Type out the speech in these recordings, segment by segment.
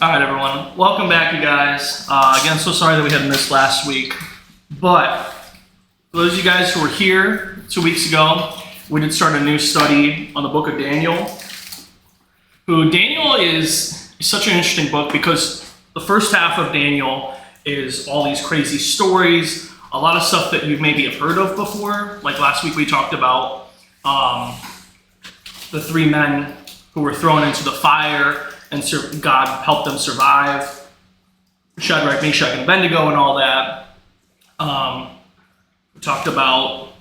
All right, everyone. Welcome back, you guys. Again, so sorry that we had missed last week. But for those of you guys who were here 2 weeks ago, we did start a new study on the book of Daniel. Daniel is such an interesting book because the first half of Daniel is all these crazy stories, a lot of stuff that you maybe have heard of before. Like last week we talked about the three men who were thrown into the fire and God helped them survive. Shadrach, Meshach, and Abednego and all that. We talked about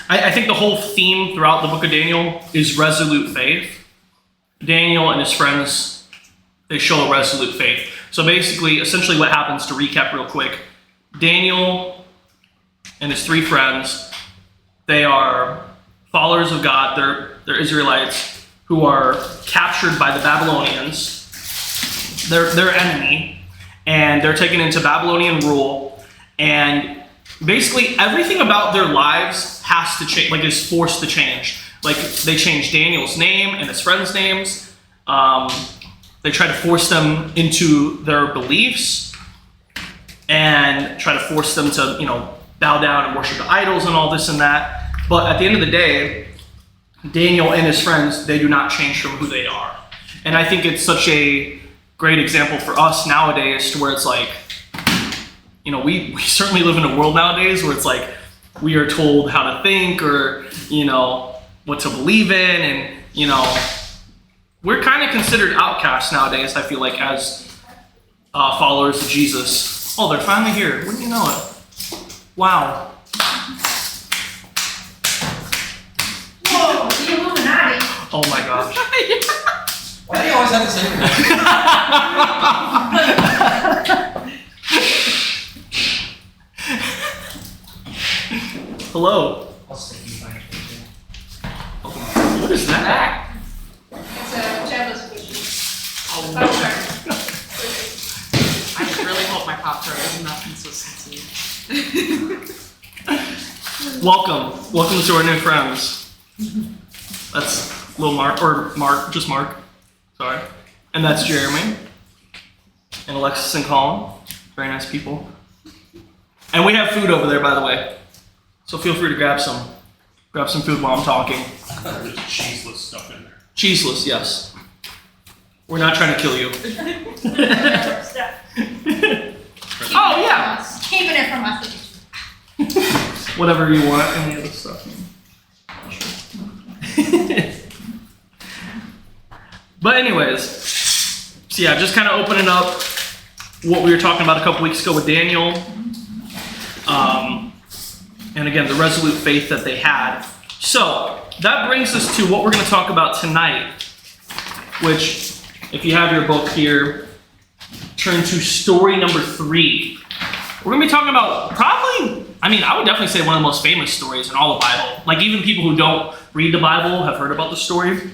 I think the whole theme throughout the book of Daniel is resolute faith. Daniel and his friends, they show a resolute faith. So basically, essentially what happens, to recap real quick, Daniel and his three friends, they are followers of God. They're Israelites who are captured by the Babylonians, their enemy, and they're taken into Babylonian rule, and basically everything about their lives has to change, like is forced to change. Like they change Daniel's name and his friends' names. They try to force them into their beliefs and try to force them to, bow down and worship the idols and all this and that. But at the end of the day, Daniel and his friends, they do not change from who they are. And I think it's such a great example for us nowadays, to where it's like, we certainly live in a world nowadays where it's like we are told how to think or, what to believe in. And, we're kind of considered outcasts nowadays, I feel like, as followers of Jesus. Oh, they're finally here. Wouldn't you know it? Wow. Whoa, the Illuminati. Oh my gosh. Why do you always have to say that? Hello. I'll stick you back. What is that? It's a Jabba's cookie. Oh, Pop-Tart. I really hope my Pop-Tart is enough consistency. Welcome to our new friends. That's little Mark, or Mark, just Mark. Sorry. And that's Jeremy. And Alexis and Colin. Very nice people. And we have food over there, by the way. So feel free to grab some food while I'm talking. There's cheeseless stuff in there. Cheeseless, yes. We're not trying to kill you. Oh, yeah. Keeping it from us. Whatever you want, any other stuff. But anyways, so yeah, just kind of opening up what we were talking about a couple weeks ago with Daniel. And again, the resolute faith that they had. So that brings us to what we're going to talk about tonight, which, if you have your book here, turn to story number 3. We're going to be talking about I would definitely say one of the most famous stories in all the Bible. Like, even people who don't read the Bible have heard about the story.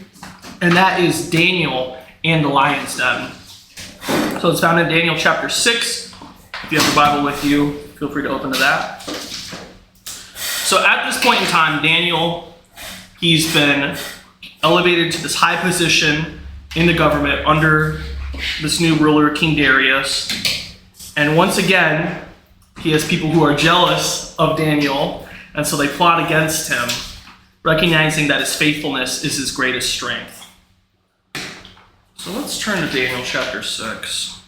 And that is Daniel and the lion's den. So it's found in Daniel chapter 6. If you have the Bible with you, feel free to open to that. So at this point in time, Daniel, he's been elevated to this high position in the government under this new ruler, King Darius. And once again, he has people who are jealous of Daniel, and so they plot against him, recognizing that his faithfulness is his greatest strength. So let's turn to Daniel chapter 6.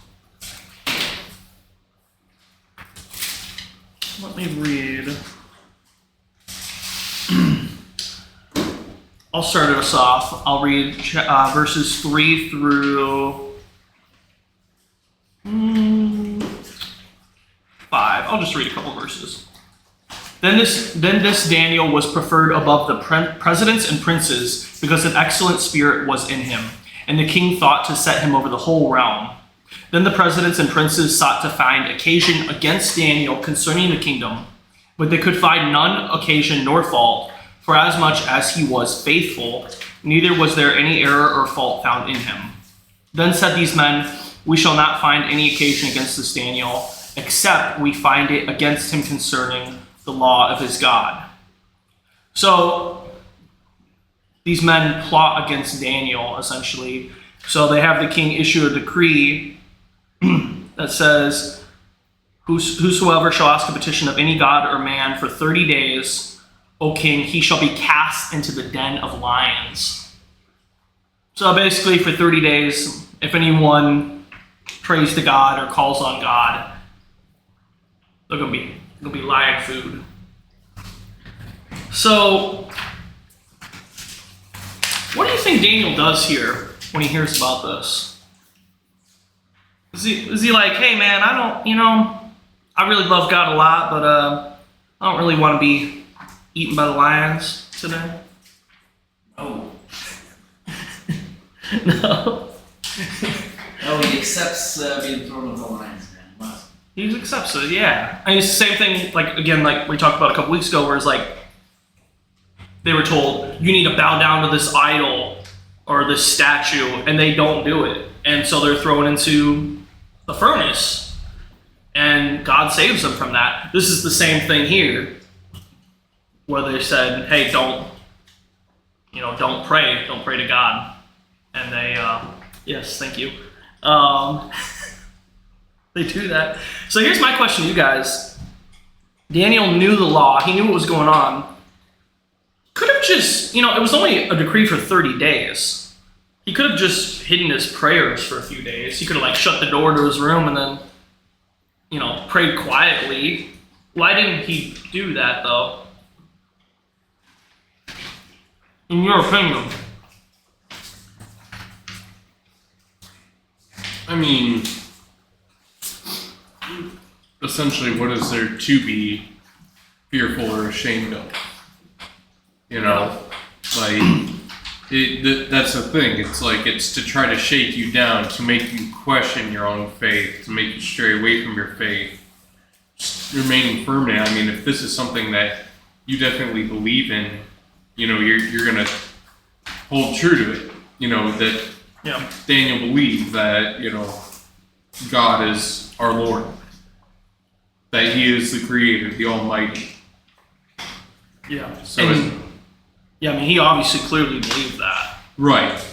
Let me read. I'll start us off. I'll read verses 3 through 5. I'll just read a couple verses. Then this Daniel was preferred above the presidents and princes because an excellent spirit was in him, and the king thought to set him over the whole realm. Then the presidents and princes sought to find occasion against Daniel concerning the kingdom, but they could find none occasion nor fault, for as much as he was faithful, neither was there any error or fault found in him. Then said these men, "We shall not find any occasion against this Daniel, except we find it against him concerning the law of his God." So these men plot against Daniel, essentially, So they have the king issue a decree that says, whosoever shall ask a petition of any god or man for 30 days, O king, he shall be cast into the den of lions. So basically for 30 days, if anyone prays to God or calls on God, they're gonna be lion food. So what do you think Daniel does here when he hears about this? Is he like, hey man, I really love God a lot, but I don't really want to be eaten by the lions today? Oh. No. Oh, he accepts being thrown with the lions, man. Must. He accepts it, yeah. I mean, it's the same thing, like we talked about a couple weeks ago, where it's like, they were told, you need to bow down to this idol or this statue, and they don't do it. And so they're thrown into the furnace, and God saves them from that. This is the same thing here, where they said, hey, don't pray to God. And they, yes, thank you. They do that. So here's my question to you guys. Daniel knew the law. He knew what was going on. Could have just, it was only a decree for 30 days. He could have just hidden his prayers for a few days. He could have shut the door to his room and then, prayed quietly. Why didn't he do that though? In your opinion? I mean, essentially, what is there to be fearful or ashamed of? That's the thing. It's to try to shake you down, to make you question your own faith, to make you stray away from your faith, just remaining firm in it. I mean, if this is something that you definitely believe in, you're gonna hold true to it. That Daniel believed that God is our Lord, that He is the Creator, the Almighty. Yeah. So he obviously clearly believed that. right.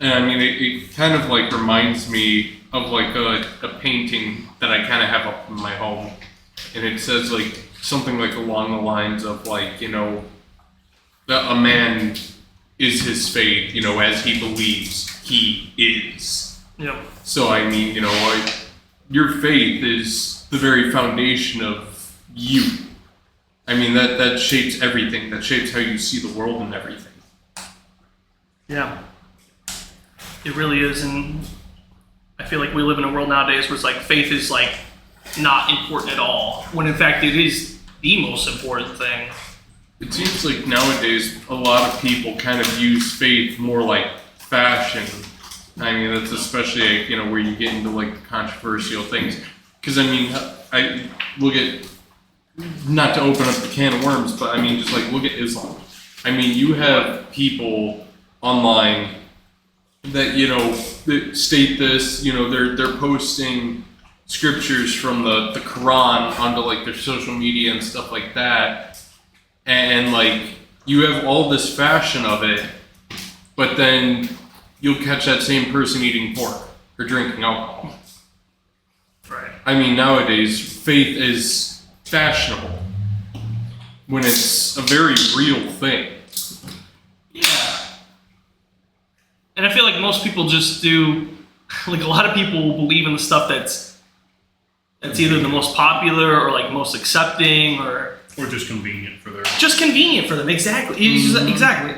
And I mean, it kind of reminds me of a painting that I kind of have up in my home, and it says something along the lines of that a man is his faith, as he believes he is. yeah. So I mean, your faith is the very foundation of you. I mean, that shapes everything. That shapes how you see the world and everything. Yeah. It really is, and I feel like we live in a world nowadays where it's faith is not important at all, when in fact it is the most important thing. It seems like nowadays a lot of people kind of use faith more like fashion. I mean, that's especially where you get into the controversial things. Because I mean, I look at, not to open up the can of worms, but I mean, just look at Islam. I mean, you have people online that that state this. They're posting scriptures from the Quran onto their social media and stuff like that, and you have all this fashion of it, but then you'll catch that same person eating pork or drinking alcohol. Right. I mean, nowadays faith is fashionable when it's a very real thing. Yeah. And I feel like most people just do, a lot of people will believe in the stuff that's either the most popular or most accepting or just convenient for their. just convenient for them. Exactly. Exactly.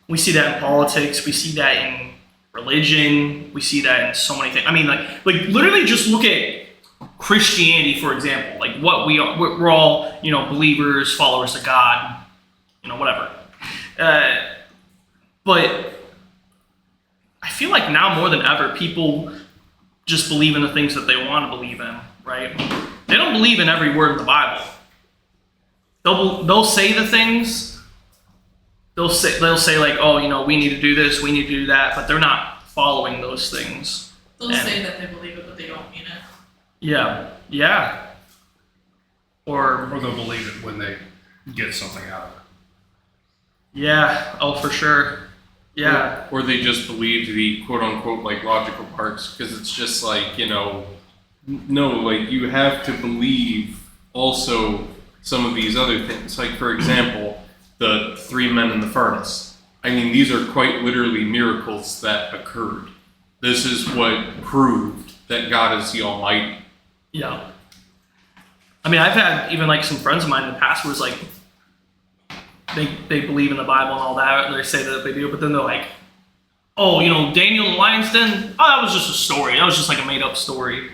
We see that in politics. We see that in religion. We see that in so many things. I mean, literally just look at Christianity, for example. What we are, we're all, believers, followers of God, whatever. But I feel like now more than ever, people just believe in the things that they want to believe in, right? They don't believe in every word in the Bible. They'll say the things. They'll say oh, we need to do this, we need to do that, but they're not following those things. They'll say that they believe it, but they don't mean it. Yeah. Or they'll believe it when they get something out of it. yeah, oh for sure. Yeah. Or they just believe the quote unquote like logical parts, because it's just like, no, like you have to believe also some of these other things. Like, for example, the 3 men in the furnace. I mean, these are quite literally miracles that occurred. This is what proved that God is the Almighty. Yeah. I mean, I've had even like some friends of mine in the past who was like, they believe in the Bible and all that, and they say that they do, but then they're like, oh, Daniel and the lion's den, oh, that was just a story. That was just like a made up story.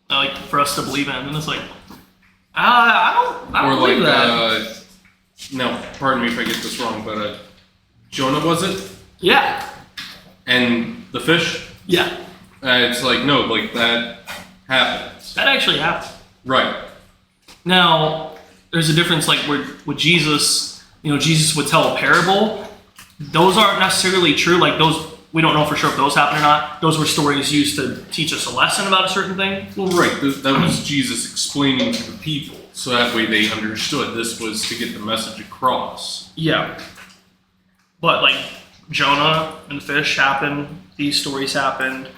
Like for us to believe in, and it's like, I don't Or believe like, that. no, pardon me if I get this wrong, but Jonah, was it? Yeah. And the fish? Yeah. It's like, no, like that happens. That actually happened. Right. Now, there's a difference, like with Jesus, Jesus would tell a parable. Those aren't necessarily true. Like those, we don't know for sure if those happened or not. Those were stories used to teach us a lesson about a certain thing. Well, right. That was Jesus explaining to the people, so that way they understood this was to get the message across. Yeah. But like Jonah and the fish happened, these stories happened,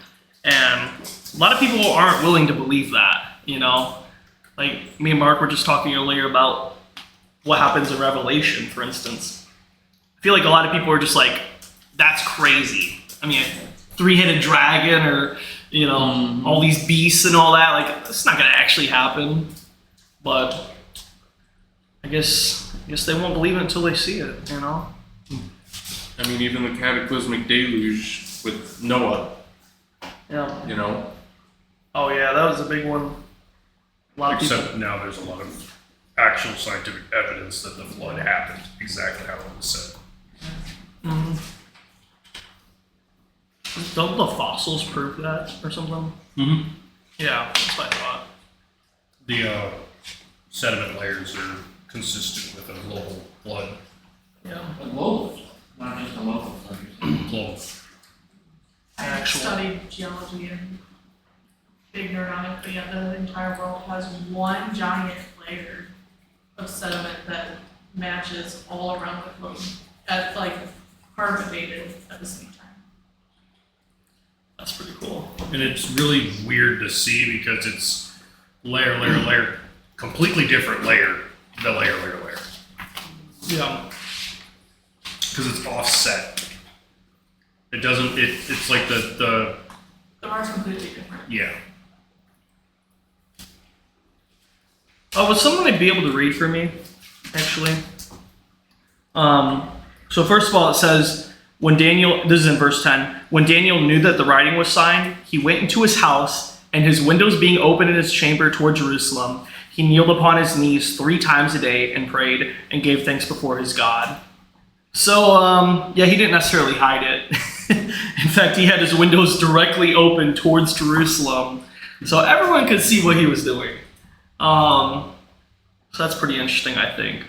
and a lot of people aren't willing to believe that, Like me and Mark were just talking earlier about what happens in Revelation, for instance. I feel like a lot of people are just like, that's crazy. I mean, 3-headed dragon or, all these beasts and all that, like, it's not going to actually happen. But I guess they won't believe it until they see it, I mean, even the cataclysmic deluge with Noah, Yeah. Oh, yeah, that was a big one. A lot of people. Except now there's a lot of actual scientific evidence that the flood happened exactly how it was said. Mhm. Don't the fossils prove that or something? Mm-hmm. Yeah, that's what I thought. The sediment layers are consistent with a global flood. Yeah. A global flood, not just a local flood. you're saying. Global. I Actual. studied geology and big nerd on it, but yeah, the entire world has one giant layer of sediment that matches all around the globe, at like carbon dated at the same time. That's pretty cool. And it's really weird to see because it's layer, completely different layer, the layer. Yeah. Because it's offset. It doesn't, it's like the The Mars completely different. yeah. Oh, would someone be able to read for me, actually? So first of all, it says, when Daniel, this is in verse 10, when Daniel knew that the writing was signed, he went into his house, and his windows being open in his chamber toward Jerusalem, he kneeled upon his knees 3 times a day and prayed and gave thanks before his God. So, yeah, he didn't necessarily hide it. In fact, he had his windows directly open towards Jerusalem, so everyone could see what he was doing. So that's pretty interesting, I think.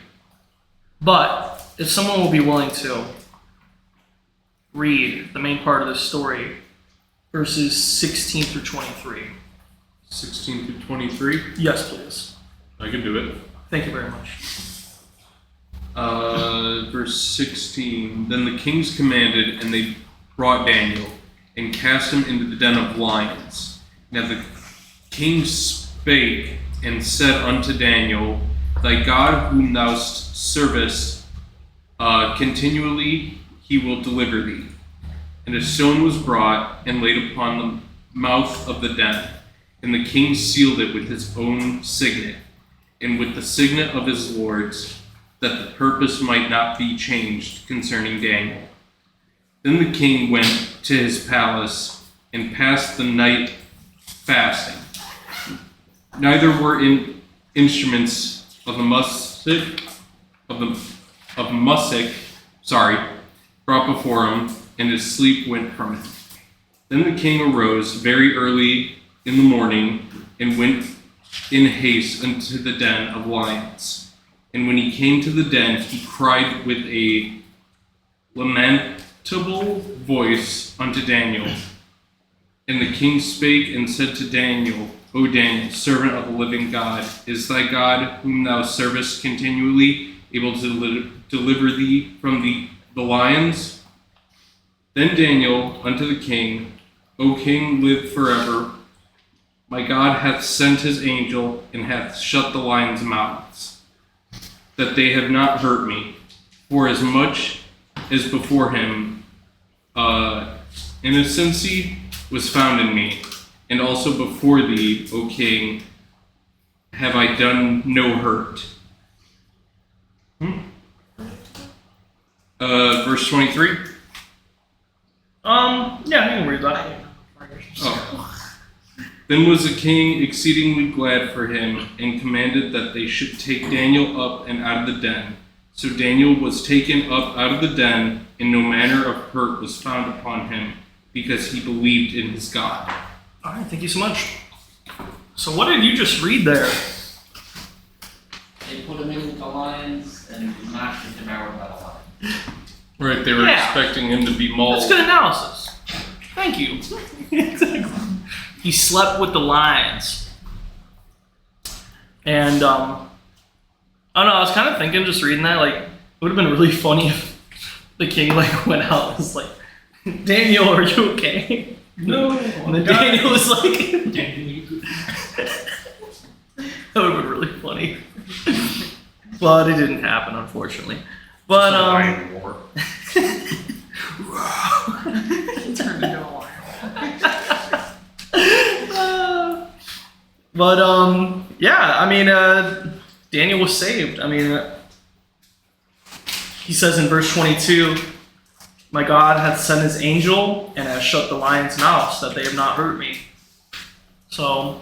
But if someone will be willing to read the main part of this story, verses 16 through 23. 16 through 23. Yes, please. I can do it. Thank you very much. Verse 16. Then the kings commanded, and they brought Daniel, and cast him into the den of lions. Now the king spake and said unto Daniel, Thy God whom thou servest continually, he will deliver thee. And a stone was brought and laid upon the mouth of the den, and the king sealed it with his own signet, and with the signet of his lords, that the purpose might not be changed concerning Daniel. Then the king went to his palace and passed the night fasting. Neither were instruments of the music brought before him, and his sleep went from him. Then the king arose very early in the morning and went in haste unto the den of lions. And when he came to the den, he cried with a lamentable voice unto Daniel. And the king spake and said to Daniel, O Daniel, servant of the living God, is thy God, whom thou servest continually, able to deliver thee from the lions? Then Daniel unto the king, O king, live forever. My God hath sent his angel, and hath shut the lions' mouths, that they have not hurt me. For as much as before him innocency was found in me, and also before thee, O king, have I done no hurt. Verse 23. Yeah, you can read I that. didn't know how far yours was. Oh. Then was the king exceedingly glad for him, and commanded that they should take Daniel up and out of the den. So Daniel was taken up out of the den, and no manner of hurt was found upon him, because he believed in his God. All right, thank you so much. So what did you just read there? They put him in with the lions and he was not devoured by the lions. Right, they were Yeah. expecting him to be mauled. That's good analysis. Thank you. He slept with the lions. And I don't know, I was kind of thinking, just reading that, like, it would have been really funny if the king like went out and was like, Daniel, are you okay? No. And then Daniel was like, that would have been really funny. But it didn't happen, unfortunately. But Lion war. It turned into a lion. Yeah, I mean, Daniel was saved. I mean, he says in verse 22, my God hath sent his angel and has shut the lions' mouths that they have not hurt me. So,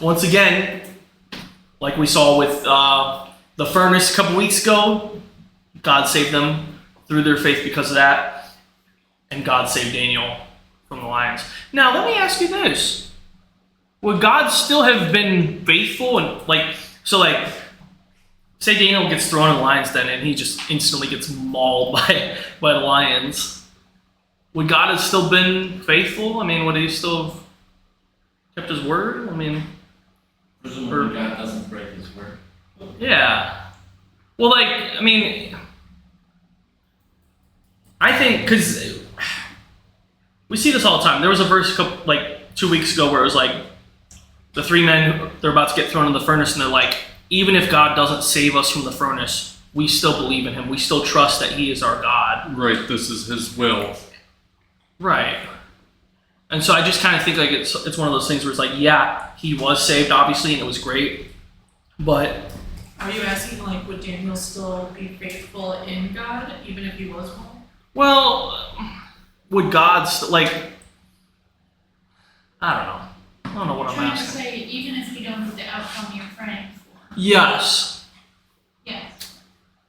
once again, like we saw with the furnace a couple weeks ago, God saved them through their faith because of that, and God saved Daniel from the lions. Now, let me ask you this. Would God still have been faithful and say Daniel gets thrown in the lion's den and he just instantly gets mauled by the lions? Would God have still been faithful? I mean, would he still have kept his word? I mean, Presumably God doesn't break his word. yeah. Well, I think, because we see this all the time. There was a verse 2 weeks ago where it was like, the three men, they're about to get thrown in the furnace, and they're like, even if God doesn't save us from the furnace, we still believe in him. We still trust that he is our God. Right, this is his will. Right. And so I just kind of think like it's one of those things where it's like, yeah, he was saved, obviously, and it was great. But Are you asking, like, would Daniel still be faithful in God, even if he was wrong? well, would God I don't know. I don't know what I'm Trying to asking. say, even if you don't get the outcome you're praying for. Yes. Yes.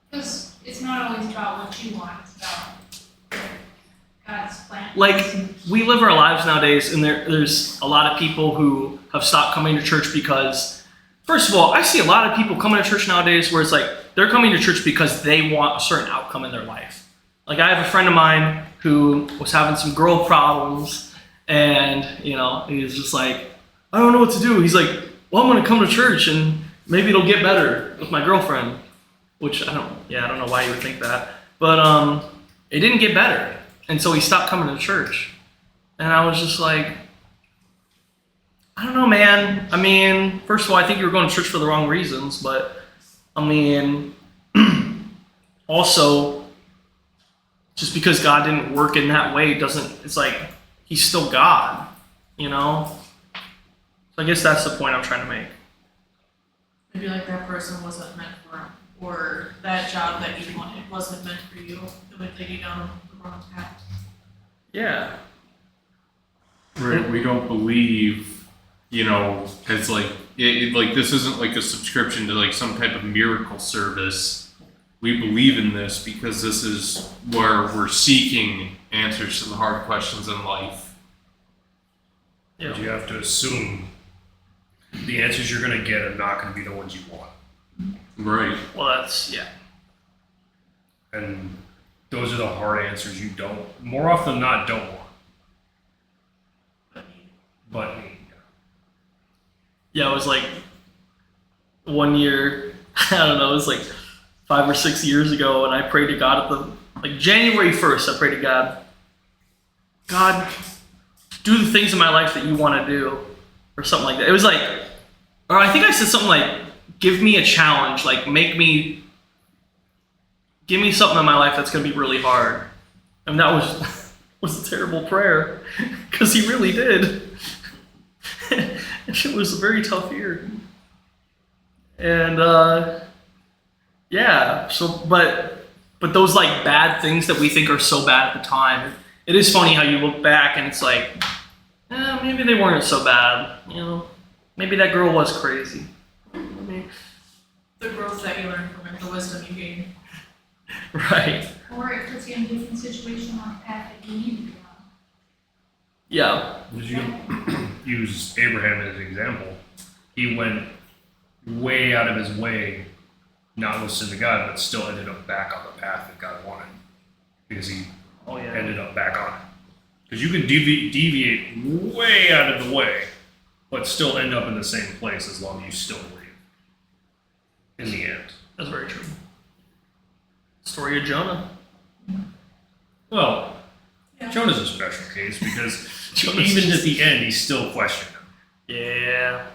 Because it's not always about what you want, it's about God's plan. Like, we live our lives nowadays, and there's a lot of people who have stopped coming to church because, first of all, I see a lot of people coming to church nowadays where it's like they're coming to church because they want a certain outcome in their life. Like, I have a friend of mine who was having some girl problems, and, he was just like, I don't know what to do. He's like, well, I'm going to come to church, and maybe it'll get better with my girlfriend, which I don't know why you would think that. But it didn't get better. And so he stopped coming to church. And I was just like, I don't know, man. I mean, first of all, I think you were going to church for the wrong reasons. But, I mean, also, just because God didn't work in that way it's like, he's still God, So I guess that's the point I'm trying to make. Maybe, like, that person wasn't meant for him, or that job that you wanted wasn't meant for you. It would take you down the wrong path. Yeah. Right, we don't believe, it's like, like this isn't like a subscription to like some type of miracle service. We believe in this because this is where we're seeking answers to the hard questions in life. But you have to assume the answers you're going to get are not going to be the ones you want. Right. Well, that's, yeah. And those are the hard answers you more often than not, don't want. But need. Yeah, it was like one year, I don't know, it was like 5 or 6 years ago, and I prayed to God at Like January 1st, I prayed to God, God, do the things in my life that you want to do, or something like that. It was like, or I think I said something like, give me a challenge, like give me something in my life that's going to be really hard. And that was a terrible prayer, because he really did. It was a very tough year. And yeah, so but those like bad things that we think are so bad at the time, it is funny how you look back and it's like, maybe they weren't so bad, you know. Maybe that girl was crazy. The growth that you learn from it, the wisdom you gain. Right. Or it puts you in a different situation on the path that you need to be on. Yeah. Did you use Abraham as an example? He went way out of his way not to listen to God, but still ended up back on the path that God wanted, because he ended up back on it. Because you can deviate way out of the way, but still end up in the same place as long as you still believe. In the end. That's very true. Story of Jonah. Well, Jonah's a special case because even at the end, he still questioned him. Yeah.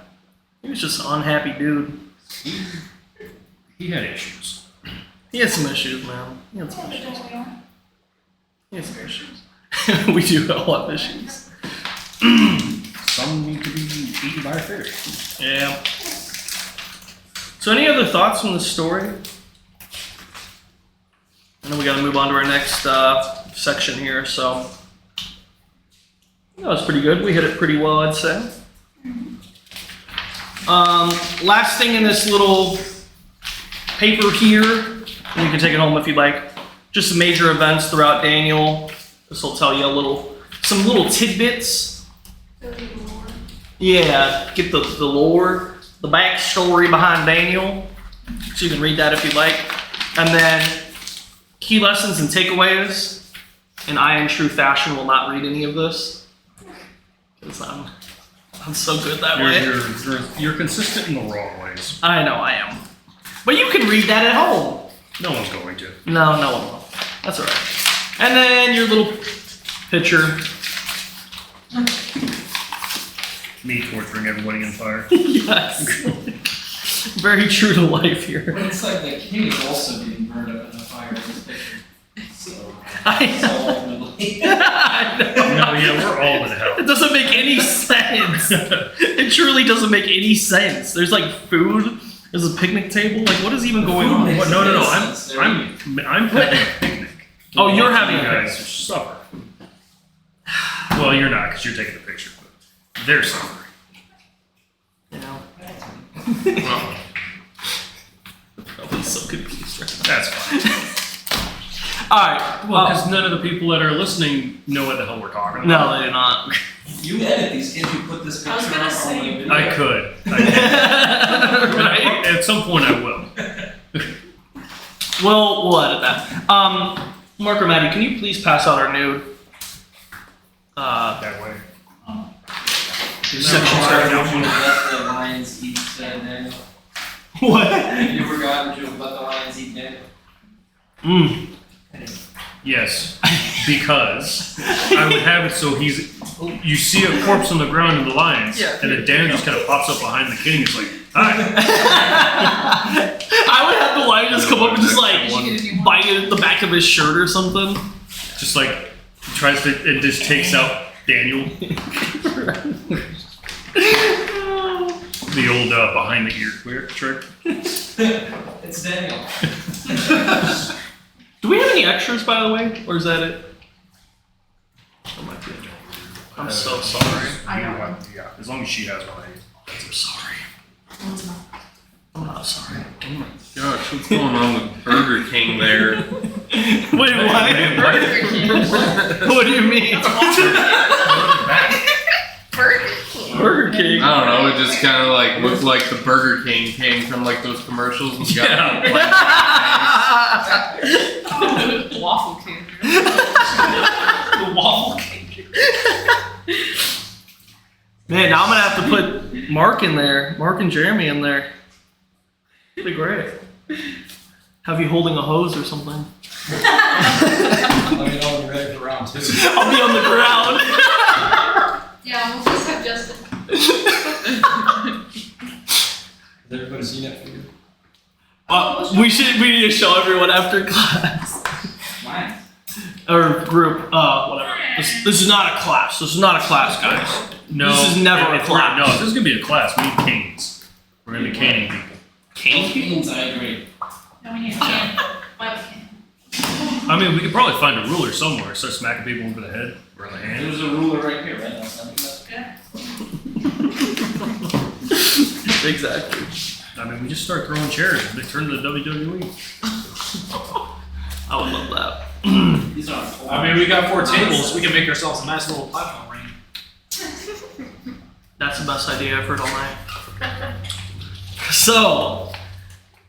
He was just an unhappy dude. He had issues. He had some issues, man. He had some Yeah, issues. don't we all? He had some issues. We do all have issues. Some need to be eaten by a fish. Yeah. So any other thoughts on the story? I know we got to move on to our next section here, so that was pretty good. We hit it pretty well, I'd say. Last thing in this little paper here, and you can take it home if you'd like. Just some major events throughout Daniel. This will tell you some little tidbits. So you Lord. Yeah, get the lore, the backstory behind Daniel. So you can read that if you'd like. And then key lessons and takeaways. And I, in true fashion, will not read any of this. Because I'm so good that way. You're consistent in the wrong ways. I know I am. But you can read that at home. No one's going to. No one will. That's alright. And then your little picture. Me torturing everybody in fire. Yes. Very true to life here. But it's like the king is also being burned up in a fire in this picture. So, I so know. ultimately. I know. No, yeah, we're all in hell. It doesn't make any sense. It truly doesn't make any sense. There's like food. There's a picnic table. Like, what is even going on? makes What? No. sense. I'm having a picnic. Oh, you're having You a guys picnic. suffer. Well, you're not because you're taking the picture, but they're suffering. You know? Well, I'll be so confused right now. that's fine. All right. Well, because none of the people that are listening know what the hell we're talking about. No, they do not. You edit these kids, you put this I was picture gonna up on say- the video. I could. Right? At some point, I will. We'll edit that. Mark or Maddie, can you please pass out our new That way. section Why starting would you out? let the lions eat Daniel? What? You forgot that you let the lions eat Daniel? Mm. Yes, because I would have it so you see a corpse on the ground in the lions, Yeah. and then Dan just kind of pops up behind the king. It's like, hi. I would have the lion just come up and just like bite it in the back of his shirt or something. Just like tries to, it just takes out Daniel. The old behind the ear trick. It's Daniel. Do we have any extras, by the way, or is that it? That might be it. I'm so sorry. I got one. Yeah, as long as she has one. I'm sorry. I'm not sorry. Oh my gosh, what's going on with Burger King there? Wait, what? What do you mean? Burger King. I don't know, it just kind of like looked like the Burger King came from like those commercials. And got Waffle king. The waffle cake. Man, now I'm gonna have to put Mark in there. Mark and Jeremy in there. It'd be great. Have you holding a hose or something? I'll be on the ground. Yeah, we'll just have Justin. Has everybody seen that figure? We need to show everyone after class. Nice. Or group, whatever. This is not a class. This is not a class, guys. No, This is never a if we're- class. No, if this is gonna be a class. We need canes. We're gonna be caning people. Cane people? Canes, I agree. No, we need a can. Webcam. I mean, we could probably find a ruler somewhere. Start smacking people over the head or on the hand. There's a ruler right here, right? That's something that. Exactly. I mean, we just start throwing chairs. They turn to the WWE. I would love that. These are. I mean, we got 4 tables. We can make ourselves a nice little platform ring. That's the best idea I've heard all night. So,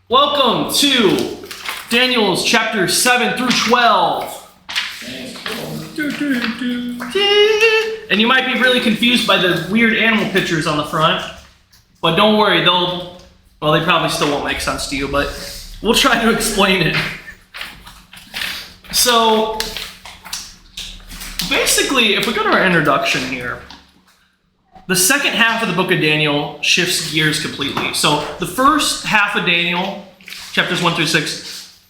welcome to Daniel's chapter 7 through 12. And you might be really confused by the weird animal pictures on the front. But don't worry, they probably still won't make sense to you, but we'll try to explain it. So, basically, if we go to our introduction here, the second half of the book of Daniel shifts gears completely. So, the first half of Daniel, chapters 1 through 6,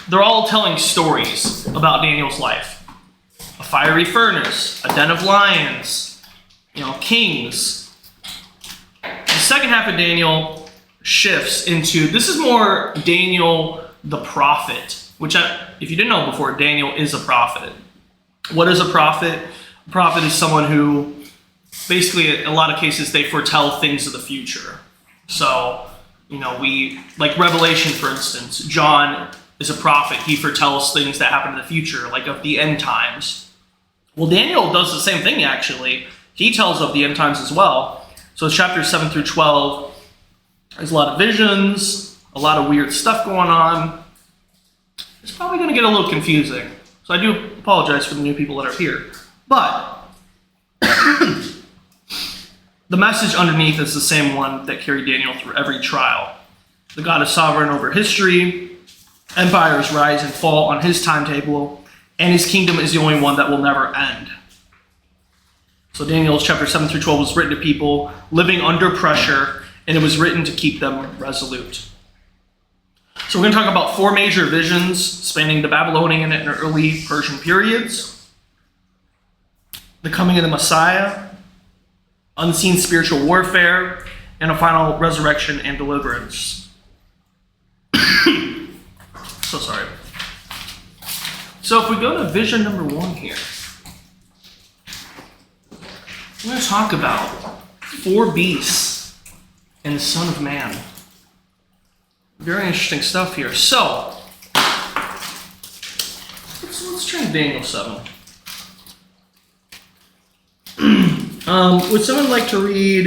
they're all telling stories about Daniel's life. A fiery furnace, a den of lions, kings. The second half of Daniel shifts into, this is more Daniel the prophet, which if you didn't know before, Daniel is a prophet. What is a prophet? A prophet is someone who, basically, in a lot of cases, they foretell things of the future. So, like Revelation, for instance, John is a prophet. He foretells things that happen in the future, like of the end times. Well, Daniel does the same thing, actually. He tells of the end times as well. So chapters 7 through 12, there's a lot of visions, a lot of weird stuff going on. It's probably going to get a little confusing. So I do apologize for the new people that are here. But the message underneath is the same one that carried Daniel through every trial. The God is sovereign over history. Empires rise and fall on his timetable. And his kingdom is the only one that will never end. So Daniel's chapter 7 through 12 was written to people living under pressure, and it was written to keep them resolute. So we're going to talk about 4 major visions spanning the Babylonian and early Persian periods. The coming of the Messiah, unseen spiritual warfare, and a final resurrection and deliverance. So sorry. So if we go to vision number 1 here, we're going to talk about 4 beasts and the Son of Man. Very interesting stuff here. So, let's try Daniel 7. Would someone like to read,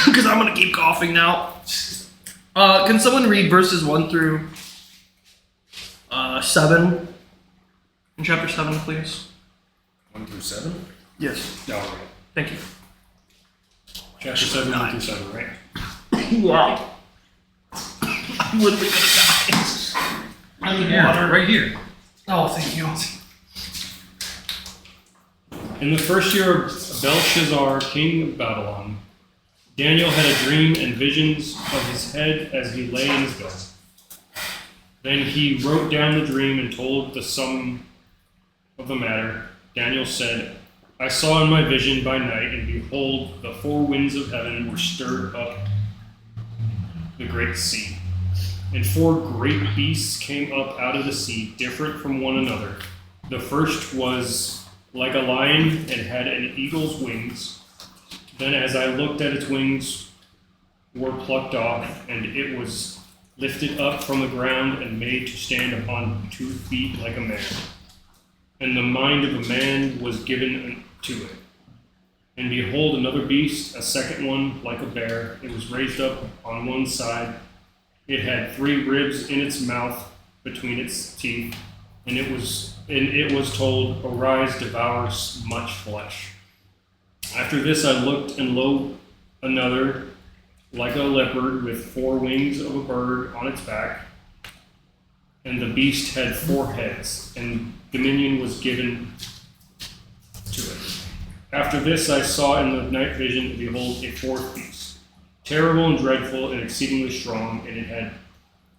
because I'm going to keep coughing now. Can someone read verses 1 through 7 in chapter 7, please? 1 through 7? Yes. No, right. Thank you. Chapter 7, 1 through 7, right? Wow. I'm literally gonna die. I'm in Here, water. right here. Oh, thank you. In the first year of Belshazzar, king of Babylon, Daniel had a dream and visions of his head as he lay in his bed. Then he wrote down the dream and told the sum of the matter. Daniel said, I saw in my vision by night, and behold, the 4 winds of heaven were stirred up the great sea. And 4 great beasts came up out of the sea, different from one another. The first was like a lion and had an eagle's wings. Then as I looked at its wings were plucked off, and it was lifted up from the ground and made to stand upon 2 feet like a man. And the mind of a man was given to it. And behold, another beast, a second one, like a bear. It was raised up on one side. It had 3 ribs in its mouth between its teeth. And it was told, Arise, devour much flesh. After this I looked, and lo, another, like a leopard, with 4 wings of a bird on its back. and the beast had 4 heads, and dominion was given to it. After this I saw in the night vision, and behold, a 4th beast, terrible and dreadful and exceedingly strong, and it had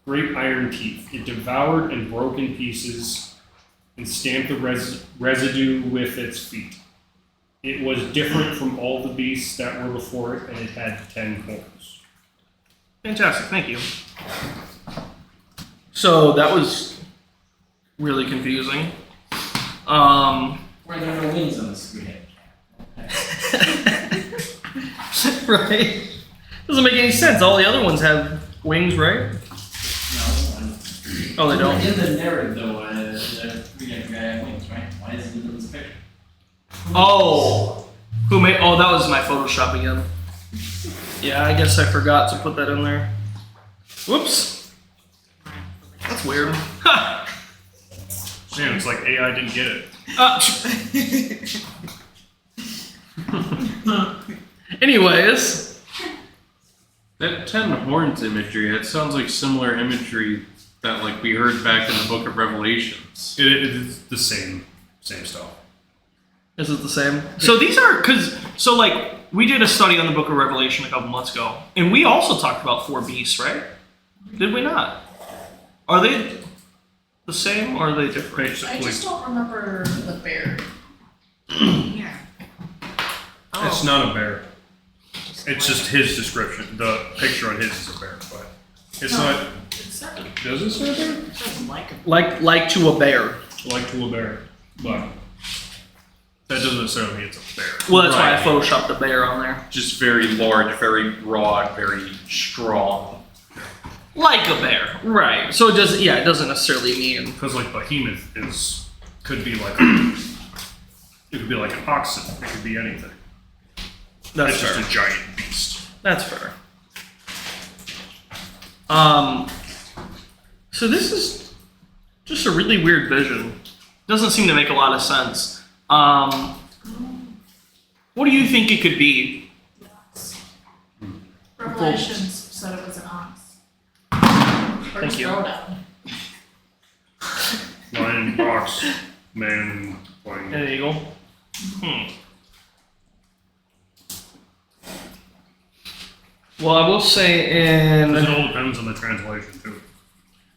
great iron teeth. It devoured and broke in pieces and stamped the residue with its feet. It was different from all the beasts that were before it, and it had 10 horns. Fantastic, thank you. So that was really confusing. Where there are no wings on the screen. Right? Doesn't make any sense. All the other ones have wings, right? No. Oh, they don't. In the narrative, though, the 3 guy have wings, right? Why is it in this picture? Oh, who made? Oh, that was my Photoshop again. Yeah, I guess I forgot to put that in there. Whoops. That's weird. Ha! Man, it's like AI didn't get it. Anyways, That 10 horns imagery, that sounds like similar imagery that like we heard back in the book of Revelations. It is the same stuff. is it the same? So these are like we did a study on the Book of Revelation a couple months ago, and we also talked about 4 beasts, right? Did we not? Are they the same or are they different? I just don't remember the bear. Yeah. It's not a bear. It's just his description. The picture on his is a bear, but it's not. Does it say a bear? It doesn't like him. Like to a bear. Like to a bear, but that doesn't necessarily mean it's a bear. Well, that's why I Right. photoshopped a bear on there. Just very large, very broad, very strong. Like a bear, right? So it doesn't. Yeah, it doesn't necessarily mean. Because like behemoth could be like it could be like an oxen. It could be anything. That's It's fair. just a giant beast. That's fair. So this is just a really weird vision. Doesn't seem to make a lot of sense. What do you think it could be? Revelations said it was an ox. Or Thank you. throw down. Lion, ox, man, lion. An eagle. Well, I will say Because it in all depends on the translation too.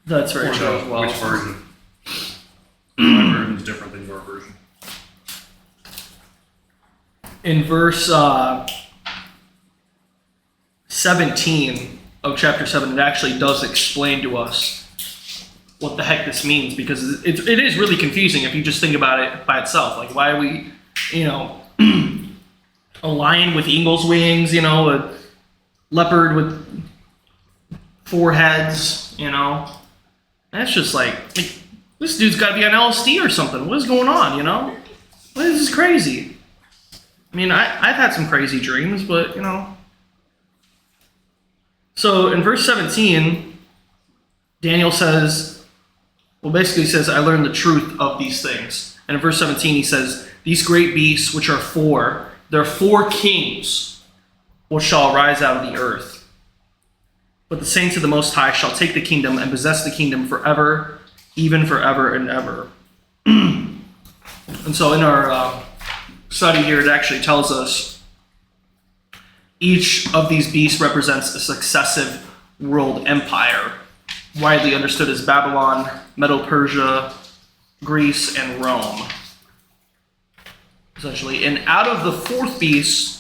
that's very Or true as well. which version. My version is different than your version. In verse 17 of chapter 7, it actually does explain to us what the heck this means, because it is really confusing if you just think about it by itself. Like, why are we, a lion with eagle's wings, a leopard with 4 heads, That's just like this dude's got to be on LSD or something. What is going on, What is this crazy? I mean, I've had some crazy dreams, but, So in verse 17, Daniel basically says, I learned the truth of these things. And in verse 17, he says, these great beasts, which are 4, there are 4 kings which shall arise out of the earth. But the saints of the Most High shall take the kingdom and possess the kingdom forever, even forever and ever. And so in our study here, it actually tells us each of these beasts represents a successive world empire, widely understood as Babylon, Medo-Persia, Greece, and Rome. Essentially, and out of the 4th beast,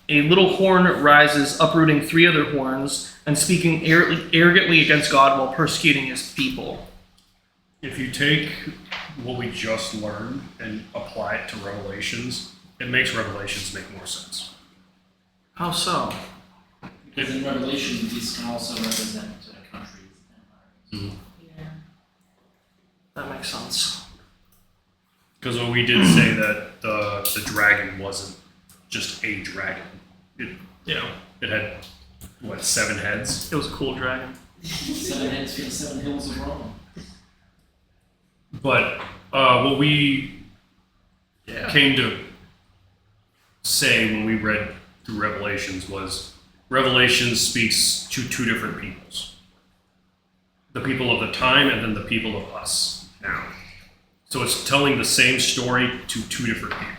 a little horn rises, uprooting 3 other horns, and speaking arrogantly against God while persecuting his people. If you take what we just learned and apply it to Revelations, it makes Revelations make more sense. How so? Because in Revelation, these can also represent countries and empires. Yeah. That makes sense. Because we did say that the dragon wasn't just a dragon. It had, 7 heads? It was a cool dragon. 7 heads for the 7 hills of Rome. But what we came to say when we read through Revelations was Revelation speaks to 2 different peoples. the people of the time and then the people of us now. So it's telling the same story to two different people.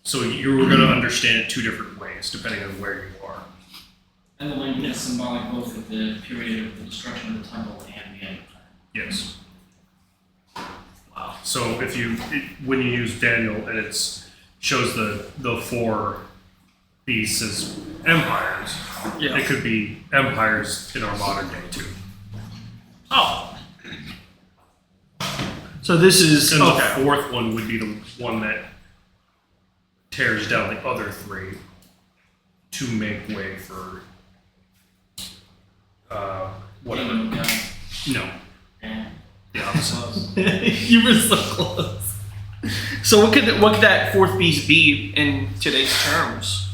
So you're going to understand it two different ways depending on where you are. And the wind is symbolic both of the period of the destruction of the temple and the end of time. Yes. Wow. So if when you use Daniel and it shows the four beasts as empires, it could be empires in our modern day too. Oh. So this is And okay. the fourth one would be the one that tears down the other three to make way for whatever. Kingdom of God. No, And the opposite. You were so close. So what could that fourth beast be in today's terms?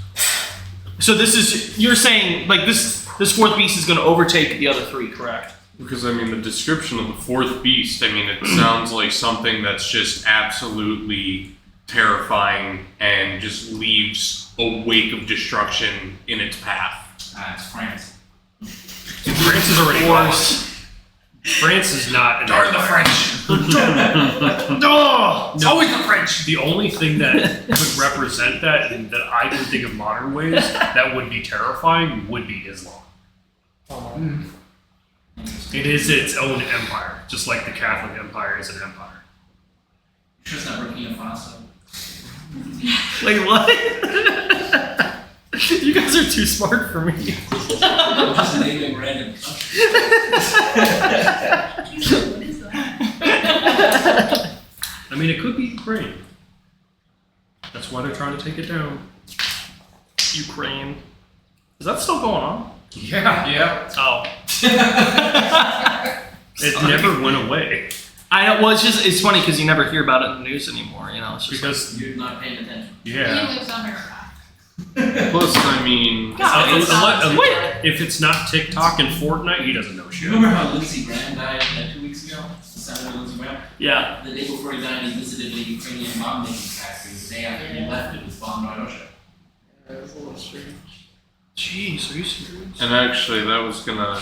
So this is you're saying like this fourth beast is going to overtake the other three, correct? Because I mean, the description of the fourth beast, I mean, it sounds like something that's just absolutely terrifying and just leaves a wake of destruction in its path. it's France. France is already Worse. France is not an Darn the empire. French. Oh, It's always the French. The only thing that could represent that and that I can think of modern ways that would be terrifying would be Islam. It is its own empire, just like the Catholic Empire is an empire. You sure it's not Burkina Faso? like what? You guys are too smart for me. I'm just naming random countries. What is that? I mean, it could be Ukraine. That's why they're trying to take it down. Ukraine. Is that still going on? Yeah. Yeah. Oh. It never went away I know. Well, it's funny because you never hear about it in the news anymore. You know, it's just because, You're not paying attention. yeah. He lives under a rock. Plus, I mean, If it's not TikTok and Fortnite, he doesn't know shit. Remember how Lindsey Graham died 2 weeks ago? Senator Lindsey Graham? yeah. The day before he died, he visited a Ukrainian bomb making factory. The day after he left, it was bombed by Russia. Jeez, are you serious? and actually, that was gonna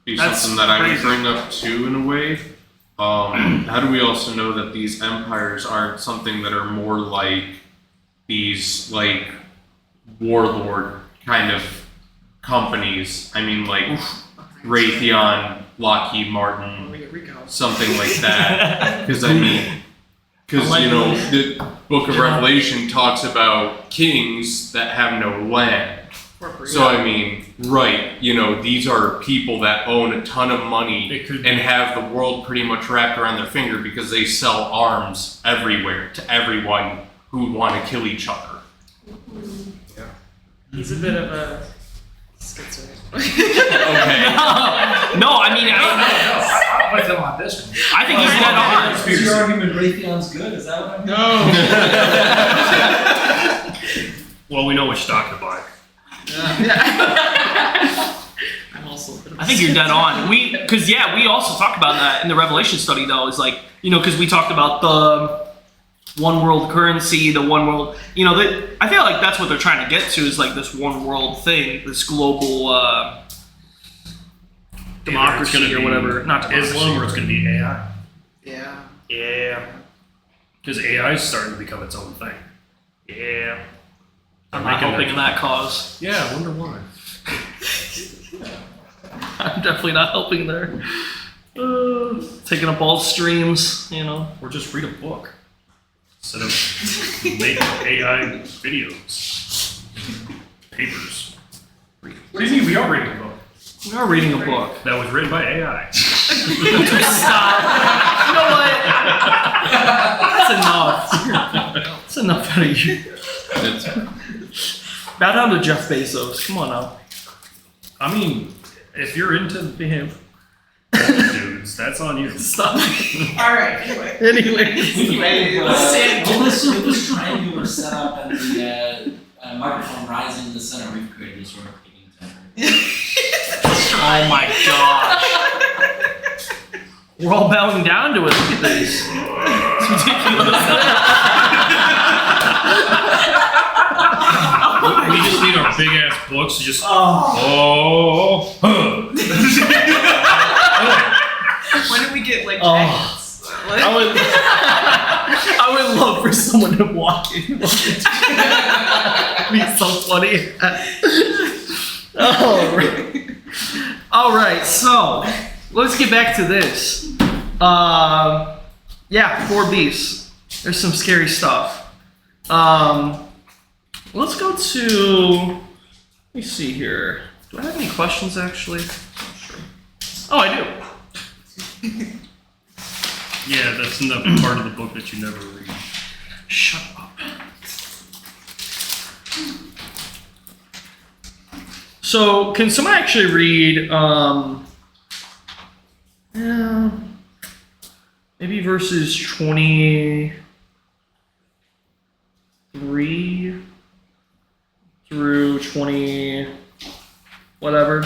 be That's something that I would crazy. bring up too, in a way. How do we also know that these empires aren't something that are more like these, like, warlord kind of companies? I mean, like Raytheon, Lockheed Martin, something like that. Because I mean, because I like you know, those. the Book of Revelation talks about kings that have no land. So I mean, right? You know, these are people that own a ton of money It could and have the world pretty much wrapped around their finger because they sell arms everywhere to everyone who want to kill each other. He's a bit of a schizoid. Okay. No, I mean, I'm with him on this one. I think he's dead on. Is your argument Raytheon's good? Is that what I'm Well, we know which stock to buy. I'm also a bit of a I think you're dead on. We also talked about that in the Revelation study, though. Is like, you know, because we talked about the one world currency, the one world. You know, I feel like that's what they're trying to get to is like this one world thing, this global democracy Either it's or gonna whatever. be Not democracy. Islam or it's going to be AI. Yeah. Yeah, Because AI is starting to become its own thing. yeah. I'm They're not making helping in that cause. Yeah, I wonder why. I'm definitely not helping there. Taking up all streams, you know. Or just read a book instead of making AI videos. Papers. What do you mean we are reading a book? We are reading a book. That was written by AI. Stop. You know what? That's enough. That's enough out of you. Bow down to Jeff Bezos. Come on now. I mean, if you're into him, dudes, that's on you. Stop. Alright, anyway. Anyways. this triangular setup and the microphone rising in the center, we've created a sort of picking temper. Oh my gosh. We're all bowing down to it. Look at this. It's ridiculous. We just need our big ass books to just. When did we get like Oh. jackets? I would, I would love for someone to walk in. It'd be so funny. All right, so let's get back to this. Yeah, 4 beasts. There's some scary stuff. Let's go to. Let me see here. Do I have any questions actually? Not sure. Oh, I do. Yeah, that's in the part of the book that you never read. Shut up. So, can someone actually read, yeah, maybe verses 23 through 20, whatever,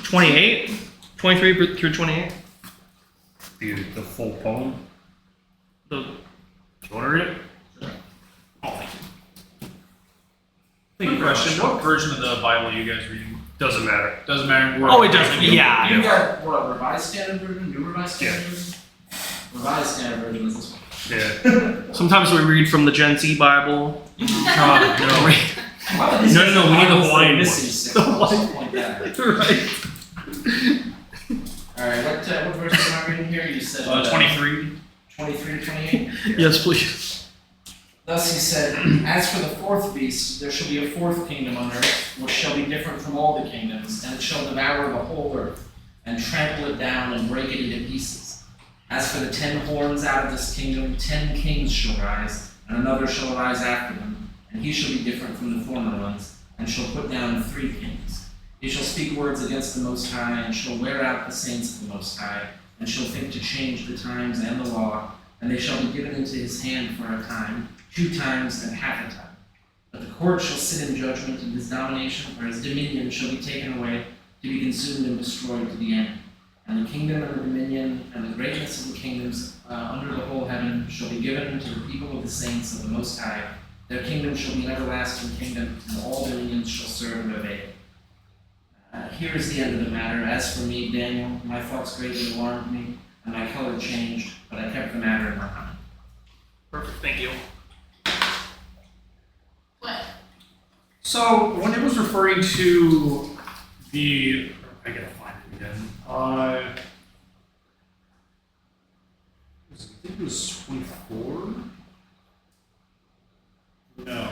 28? 23 through 28? The full poem. The, Do you want to read it? Oh, thank you. Quick question, what version of the Bible are you guys reading? Doesn't matter. Doesn't matter. oh, it doesn't, yeah. You got what, Revised Standard Version, New Revised Standard Yeah. Version? Revised Standard Version is this one. Yeah. Sometimes we read from the Gen Z Bible. God, no. Why would this No, be no, we need the Bibles that are Hawaiian missing ones. six or something like that. Right. Alright, what verse am I reading here? You said 23. 23 to 28? Yes, please. Thus he said, As for the 4th beast, there shall be a 4th kingdom on earth, which shall be different from all the kingdoms, and it shall devour the whole earth, and trample it down, and break it into pieces. As for the 10 horns out of this kingdom, 10 kings shall rise, and another shall arise after them, and he shall be different from the former ones, and shall put down 3 kings. He shall speak words against the Most High, and shall wear out the saints of the Most High, and shall think to change the times and the law, and they shall be given into his hand for a time, 2 times and half a time. But the court shall sit in judgment, and his domination or his dominion shall be taken away, to be consumed and destroyed to the end. And the kingdom and the dominion and the greatness of the kingdoms under the whole heaven shall be given to the people of the saints of the Most High. Their kingdom shall be an everlasting kingdom, and all dominions shall serve and obey it. Here is the end of the matter. As for me, Daniel, my thoughts greatly alarmed me, and my color changed, but I kept the matter in my mind. Perfect, thank you. What? So, when it was referring to the, I gotta find it again. I think it was 24? No.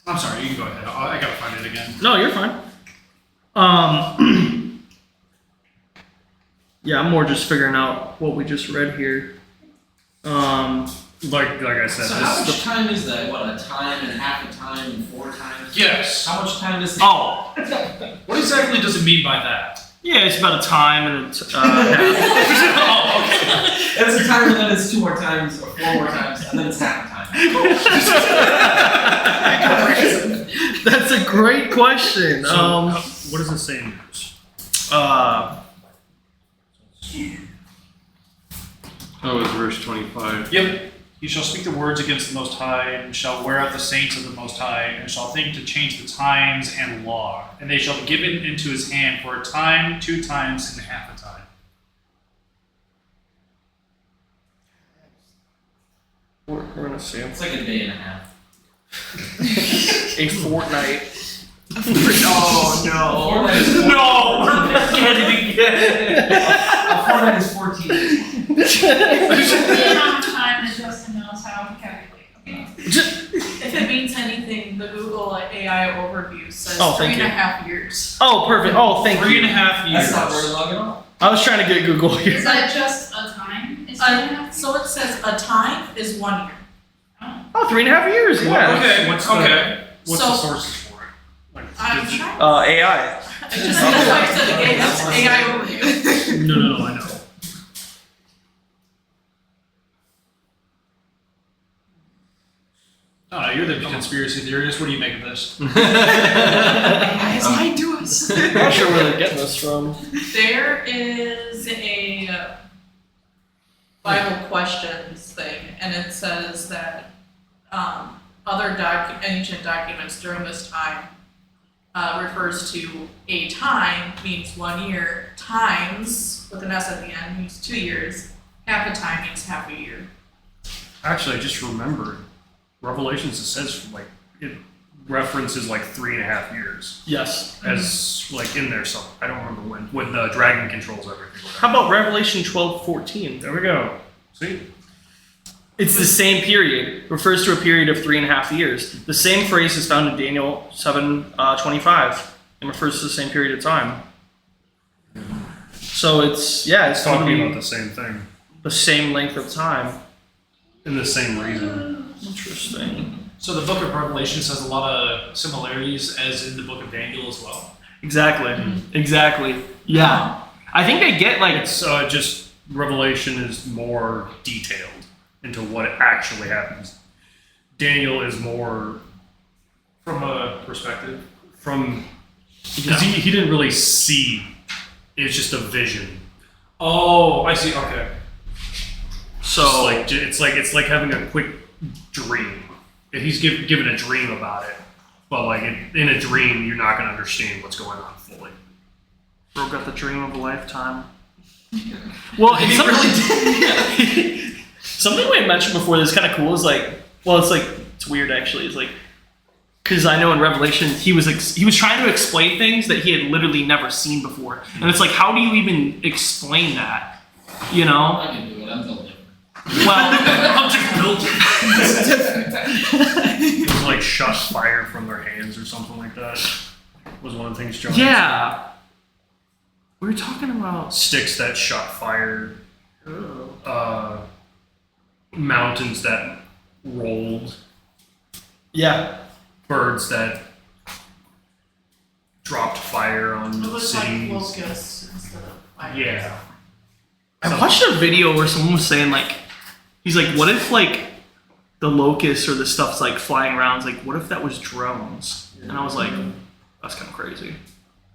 I'm sorry, you can go ahead. I gotta find it again. No, you're fine. Yeah, I'm more just figuring out what we just read here. Like I said, So how much time is that? What, a time and half a time and 4 times? Yes. How much time is that? Oh, What exactly does it mean by that? yeah, it's about a time and it's half. Oh, okay. It's a time and then it's 2 more times or 4 more times and then it's half a time. That's a great question. so what does it say in yours? Oh, it's verse 25. Yep. You shall speak the words against the Most High, and shall wear out the saints of the Most High, and shall think to change the times and law. And they shall be given into his hand for a time, 2 times, and half a time. We're gonna see It's like a day and a half. a fortnight. Oh A fortnight is No, we're getting a fortnight is 14 days. The amount of time that Justin knows how to calculate, okay? If it means anything, the Google AI overview says Oh, thank 3.5 years. Oh, perfect. Oh, thank you. 3.5 years. That's not very long at all. I was trying to get Google Is here. that just a time? It's 3.5? So it says a time is 1 year. Oh, 3.5 years. Yeah. Okay, What's okay. What's So- the sources for it? Like, I'm did you- trying. AI. I just that's why I said again, that's AI overview. no, I know. Oh, you're the conspiracy theorist. What do you make of this? Guys, lied to us. I'm not sure where they're getting this from. There is a Bible questions thing, and it says that other ancient documents during this time refers to a time means 1 year, times with an S at the end means 2 years, half a time means half a year. Actually, I just remembered. Revelations, it says like it references like 3.5 years Yes. as like in there somewhere. I don't remember when the dragon controls everything. How about Revelation 12:14? There we go. See? It's the same period. It refers to a period of 3.5 years. The same phrase is found in Daniel 7:25 and refers to the same period of time. So it's It's talking totally about the same thing the same length of time. in the same reason. Interesting. So the book of Revelation has a lot of similarities as in the book of Daniel as well. Exactly. Exactly. Yeah. I think they get like It's just Revelation is more detailed into what actually happens. Daniel is more From a perspective. from because he didn't really see. It's just a vision. Oh, I see. Okay. so It's like having a quick dream. If he's given a dream about it, but like in a dream, you're not gonna understand what's going on fully. Bro got the dream of a lifetime. Well, it's something we had mentioned before that's kind of cool is like, well, it's weird actually. It's like, because I know in Revelation he was trying to explain things that he had literally never seen before, and it's like, how do you even explain that? You know? I can do it, I'm building. Well, I'm just building. It was like shot fire from their hands or something like that. Was one of the things John Yeah. We were talking about. sticks that shot fire, mountains that rolled, Yeah. birds that dropped fire on It was like cities. locusts instead of fire. Yeah. I watched a video where someone was saying like, he's like, what if like the locusts or the stuff's like flying around? It's like, what if that was drones? And I was like, that's kind of crazy.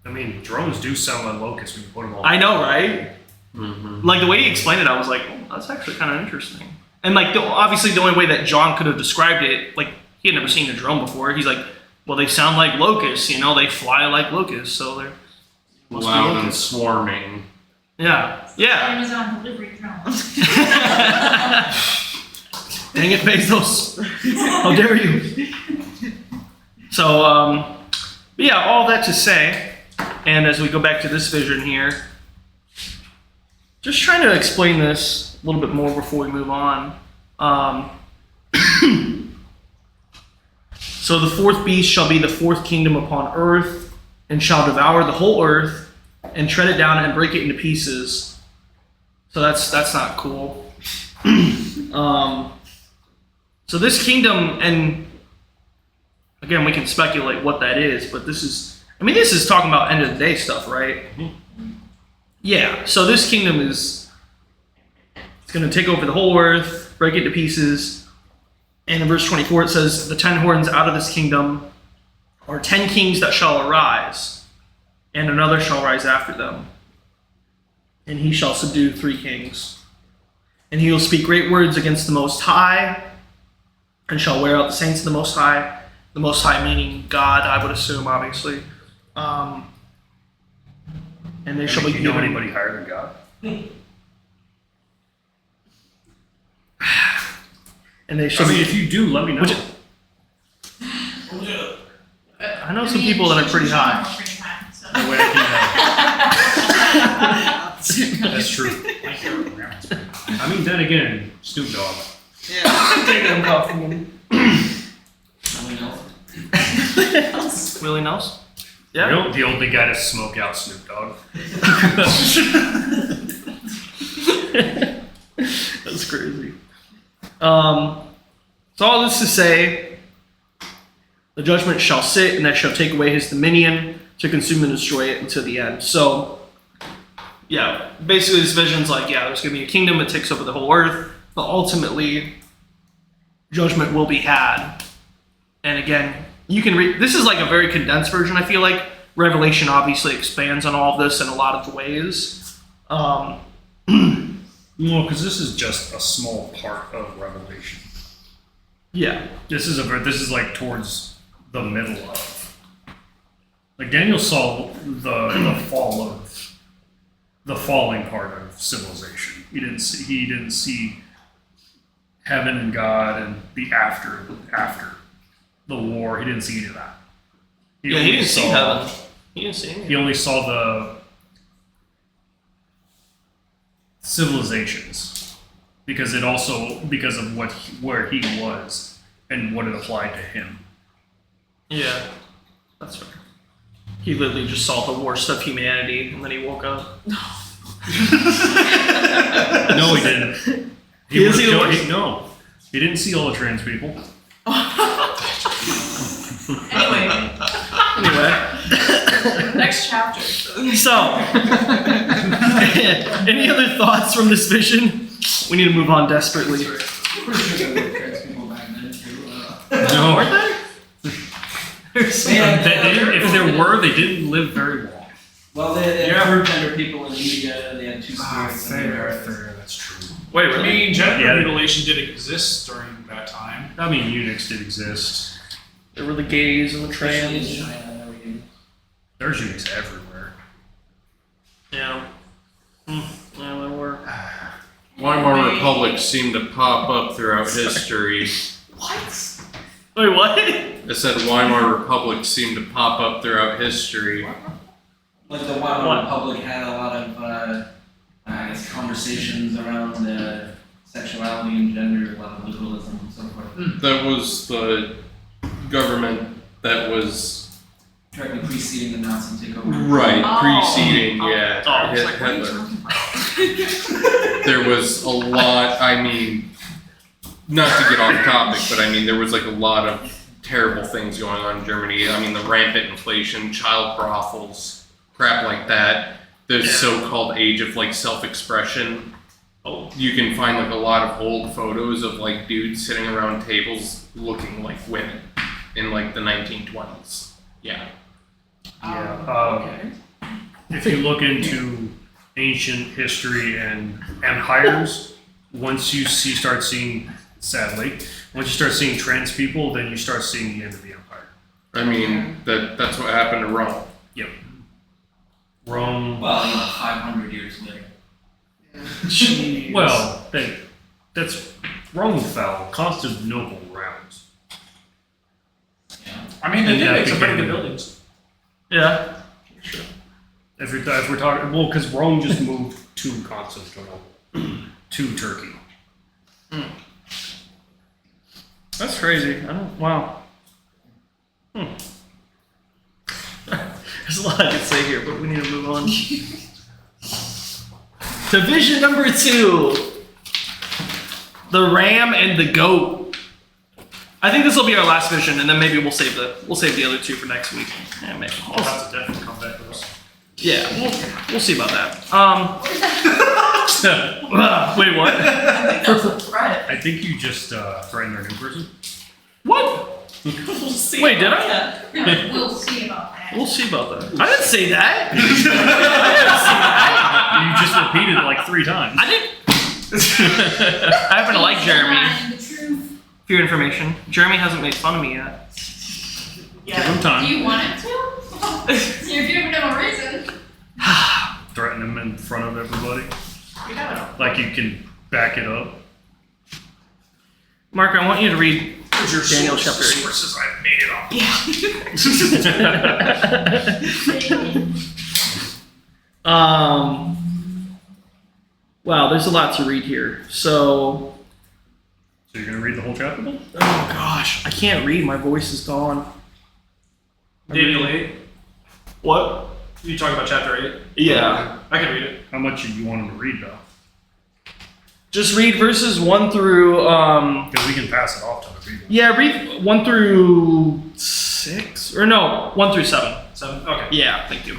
I mean, drones do sound like locusts when you put them on. I know, right? Mm-hmm. Like the way he explained it, I was like, oh, that's actually kind of interesting. And like, obviously, the only way that John could have described it, like he had never seen a drone before. He's like, well, they sound like locusts, you know, they fly like locusts, so they're must be Loud and locusts. swarming. Yeah, yeah. Amazon delivery drones. Dang it, Bezos! How dare you? So, but yeah, all that to say, and as we go back to this vision here, just trying to explain this a little bit more before we move on. So the fourth beast shall be the fourth kingdom upon earth, and shall devour the whole earth, and tread it down and break it into pieces. So that's not cool. So this kingdom, and again, we can speculate what that is, but this is talking about end of the day stuff, right? Yeah, so this kingdom it's going to take over the whole earth, break it to pieces, and in verse 24 it says, the 10 horns out of this kingdom are 10 kings that shall arise, and another shall rise after them, and he shall subdue 3 kings. And he will speak great words against the Most High, and shall wear out the saints of the Most High meaning God, I would assume, obviously. And they shall be You know given... anybody higher than God? And they shall I mean, be... if you do, let me know. I know some people that are pretty high. Pretty high, so. The way I That's true. I mean, then again, Snoop Dogg. Yeah. Take them off from him. Someone else? Willie Nelson? You Yeah. know, the only guy to smoke out Snoop Dogg. That's crazy. So all this to say, the judgment shall sit, and that shall take away his dominion to consume and destroy it until the end. So, yeah, basically this vision's like, yeah, there's going to be a kingdom that takes over the whole earth, but ultimately, judgment will be had. And again, you can read, this is like a very condensed version, I feel like. Revelation obviously expands on all of this in a lot of ways. No, because this is just a small part of Revelation. Yeah. This is like towards the middle of. Like Daniel saw the fall of the falling part of civilization. He didn't see heaven and God and the after the war. He didn't see any of that. He only didn't see saw- heaven. He didn't see anything. He only saw the civilizations because of where he was and what it applied to him. Yeah, that's fair. He literally just saw the worst of humanity, and then he woke up. No, he didn't. He didn't see the worst? No, he didn't see all the trans people. Anyway, Anyway, next chapter. so any other thoughts from this vision? We need to move on desperately. Pretty sure there were trans people back then too. No, Weren't there? if there were, they didn't live very long. Well, they had third gender people in India, and they had two spirits in America. That's true. Wait, I really? mean, gender Yeah. mutilation did exist during that time. I mean, eunuchs did exist. There were the gays and the Especially in trans. China and everything. There's eunuchs everywhere. Yeah. Yeah, there were. Weimar Republic seemed to pop up throughout history. Wait, what? I said Weimar Republic seemed to pop up throughout history. Like the Weimar What? Republic had a lot of, I guess, conversations around sexuality and gender, a lot of liberalism and so forth. That was the government that was Directly preceding the Nazi takeover. right Oh. preceding, yeah, Oh, I was Hit- Like, what are you Hitler. talking about? There was a lot. I mean, not to get off topic, but I mean there was like a lot of terrible things going on in Germany. I mean the rampant inflation, child brothels, crap like that. The Yeah. so-called age of like self-expression. Oh. You can find like a lot of old photos of like dudes sitting around tables looking like women in like the 1920s. Yeah. Yeah. If you look into ancient history and empires, once you start seeing, sadly, once you start seeing trans people, then you start seeing the end of the empire. I mean that's what happened to Rome. Rome. Well, 500 years later. Jeez. Well, that's Rome fell. Constantinople rounds. Yeah. I mean, they And did that make some pretty became- good buildings. Yeah. If we're talking, well, because Rome just moved to Constantinople, to Turkey. That's crazy. I don't. Wow. There's a lot I could say here, but we need to move on. To vision number 2. The ram and the goat. I think this will be our last vision, and then maybe we'll save the other 2 for next week. Yeah, maybe. I'll have to definitely come back to this. Yeah, we'll see about that. Wait, what? That's a threat. I think you just threatened our new person. What? We'll see. Wait, did I? Yeah. We'll see about that. We'll see about that. I didn't say that. You just repeated it like 3 times. I didn't. I happen to like Jeremy. Lying, the truth. For your information, Jeremy hasn't made fun of me yet. Give him Do time. you want him to? If you have no reason. Threaten him in front of everybody. We have it. Like you can back it up. Mark, I want you to read Daniel chapter 8. Sources, I made it up. Wow, there's a lot to read here. So, So you're gonna read the whole chapter? oh gosh, I can't read. My voice is gone. Daniel 8. What? You talking about chapter 8? Yeah. I can read it. How much do you want him to read though? Just read verses 1 through, Because we can pass it off to the people. yeah, read 1 through 6. Or no, 1 through 7. 7. Okay. Yeah, thank you.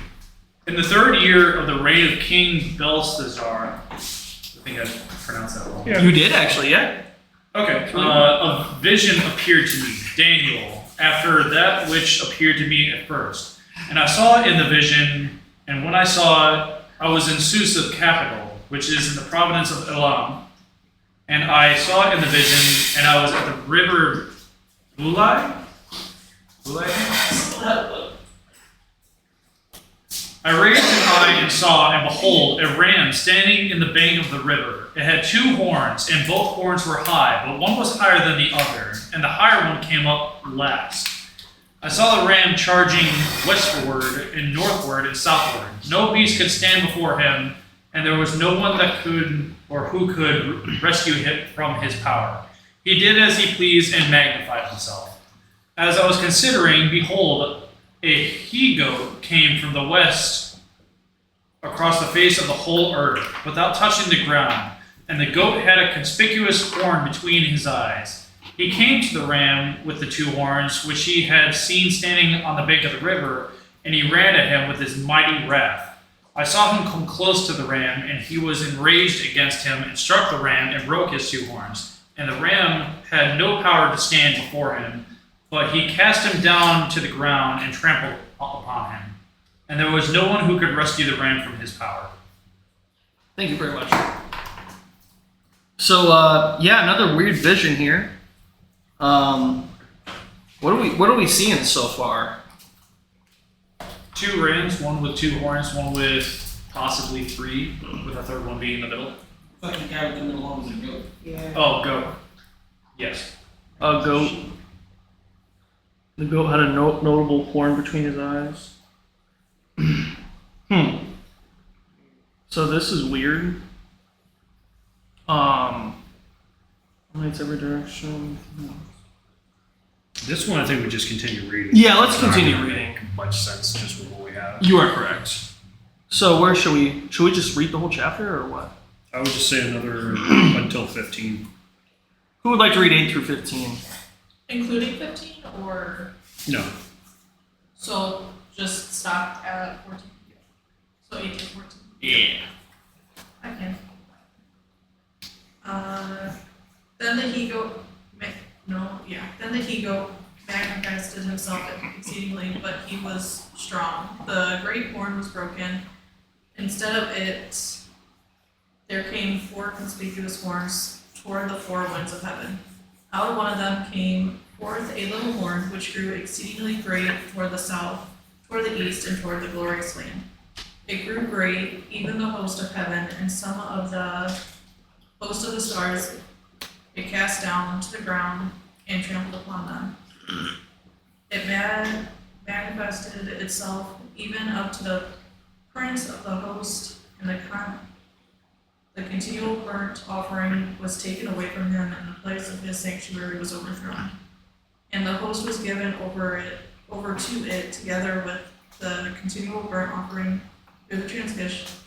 In the 3rd year of the reign of King Belshazzar, I think I pronounced that wrong. Yeah. You did actually, yeah. Okay. A vision appeared to me, Daniel, after that which appeared to me at first. And I saw it in the vision, and when I saw it, I was in Susa capital, which is in the province of Elam. And I saw it in the vision, and I was at the river Ulai? Ulai? I raised an eye and saw, and behold, a ram standing in the bank of the river. It had 2 horns, and both horns were high, but one was higher than the other, and the higher one came up last. I saw the ram charging westward and northward and southward. No beast could stand before him, and there was no one that could or who could rescue him from his power. He did as he pleased and magnified himself. As I was considering, behold, a he-goat came from the west across the face of the whole earth, without touching the ground, and the goat had a conspicuous horn between his eyes. He came to the ram with the 2 horns, which he had seen standing on the bank of the river, and he ran at him with his mighty wrath. I saw him come close to the ram, and he was enraged against him, and struck the ram, and broke his 2 horns. And the ram had no power to stand before him, but he cast him down to the ground and trampled upon him. And there was no one who could rescue the ram from his power. Thank you very much. So, yeah, another weird vision here. What are we seeing so far? 2 rams, one with 2 horns, one with possibly 3, with a third one being in the middle. I thought the guy with the middle one was a goat. Yeah. Oh, go. Yes. A goat. The goat had a notable horn between his eyes. So this is weird. Lights every direction. This one, I think we just continue reading. Yeah, let's It's not continue gonna reading. make much sense just with what we have. You are correct. So where should we just read the whole chapter or what? I would just say another until 15. Who would like to read 8 through 15? Including 15, or No. so just stop at 14. So 8 to 14. Yeah. I can. Then the he-goat, then the he-goat manifested himself exceedingly, but he was strong. The great horn was broken. Instead of it, there came 4 conspicuous horns toward the 4 winds of heaven. Out of one of them came forth a little horn, which grew exceedingly great toward the south, toward the east, and toward the glorious land. It grew great, even the host of heaven, and some of the host of the stars it cast down to the ground and trampled upon them. It manifested itself even up to the prince of the host, and the continual burnt offering was taken away from him, and the place of his sanctuary was overthrown. And the host was given over to it, together with the continual burnt offering through the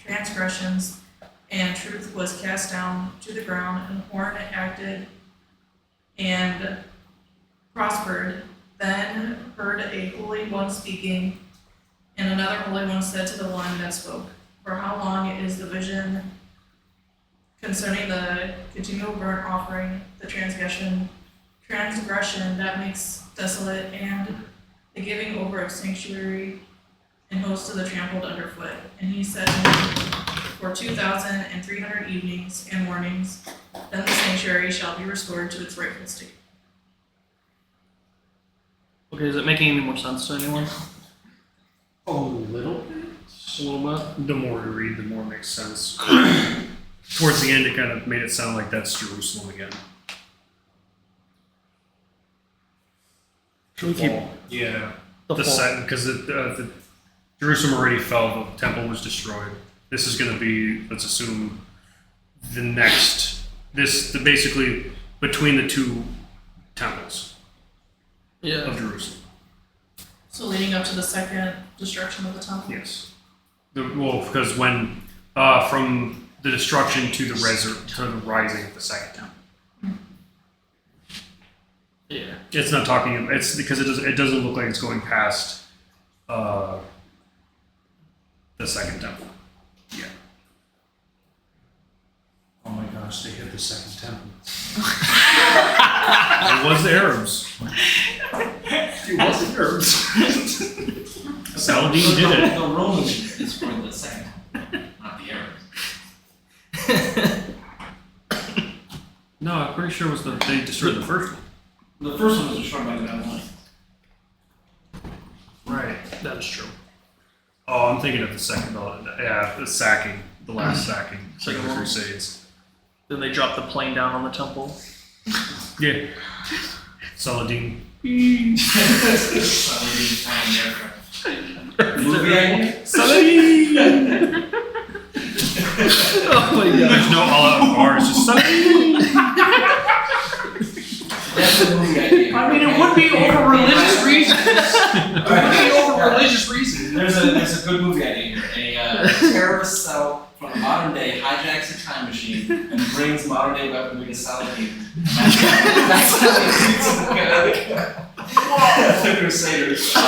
transgressions, and truth was cast down to the ground, and the horn acted and prospered. Then heard a holy one speaking, and another holy one said to the one that spoke, "For how long is the vision concerning the continual burnt offering, the transgression that makes desolate, and the giving over of sanctuary and host of the trampled underfoot?" And he said to me, "For 2,300 evenings and mornings, then the sanctuary shall be restored to its rightful state." Okay, is it making any more sense to anyone? A little bit. A little bit. The more we read, the more it makes sense. Towards the end, it kind of made it sound like that's Jerusalem again. Should we keep Yeah. the The fall? second, because the Jerusalem already fell, the temple was destroyed. This is going to be, let's assume, the next. Basically between the 2 temples Yeah. of Jerusalem. So leading up to the second destruction of the temple. Yes. Because when from the destruction to the rising of the second temple. Yeah. It's not talking. It's because it doesn't look like it's going past the second temple. Yeah. Oh my gosh, they hit the second temple. It was the Arabs. It was the Arabs. Saladin did it. The Romans destroyed the second, not the Arabs. No, I'm pretty sure it was they destroyed the first one. The first one was destroyed by the Babylonians. Right. That is true. Oh, I'm thinking of the second. Yeah, the sacking, the last sacking, Second of the one. Crusades. Then they dropped the plane down on the temple. Yeah. Saladin. Movie idea? Oh my god. There's no all-out bars, just Saladin. That's a movie idea. I mean, it would be over religious reasons. It would be over religious reasons. There's a good movie idea here. A terrorist cell from a modern day hijacks a time machine and brings modern day weaponry to Saladin. That's how the Crusaders. So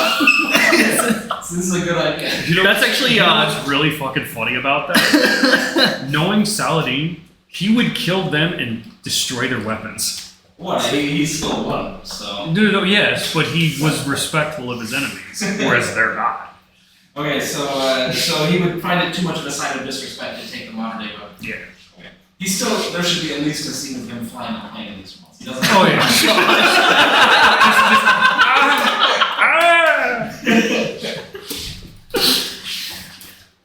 this is a good idea. You know, That's actually, you know what's really fucking funny about that? Knowing Saladin, he would kill them and destroy their weapons. What? He still won, so. No, yes, but he was respectful of his enemies, whereas they're not. Okay, so he would find it too much of a sign of disrespect to take the modern day weapon. Yeah. Okay. He still, there should be at least a scene of him flying a plane at least once. He doesn't. Oh yeah.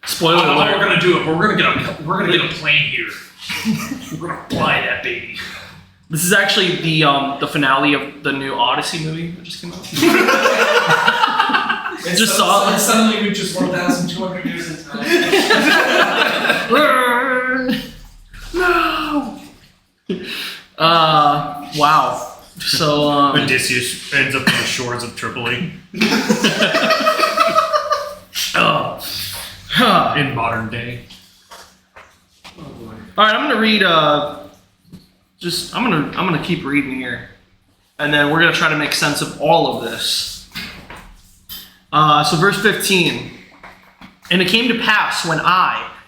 Spoiler I don't know how alert. we're gonna do it, but we're gonna get a plane here. We're gonna fly that baby. This is actually the finale of the new Odyssey movie that just came out. Just saw it. It suddenly reaches 1,200 years in time. No. Wow. So Odysseus ends up on the shores of Tripoli oh. Huh. in modern day. All right, I'm gonna read. I'm gonna keep reading here, and then we're gonna try to make sense of all of this. So verse 15. And it came to pass when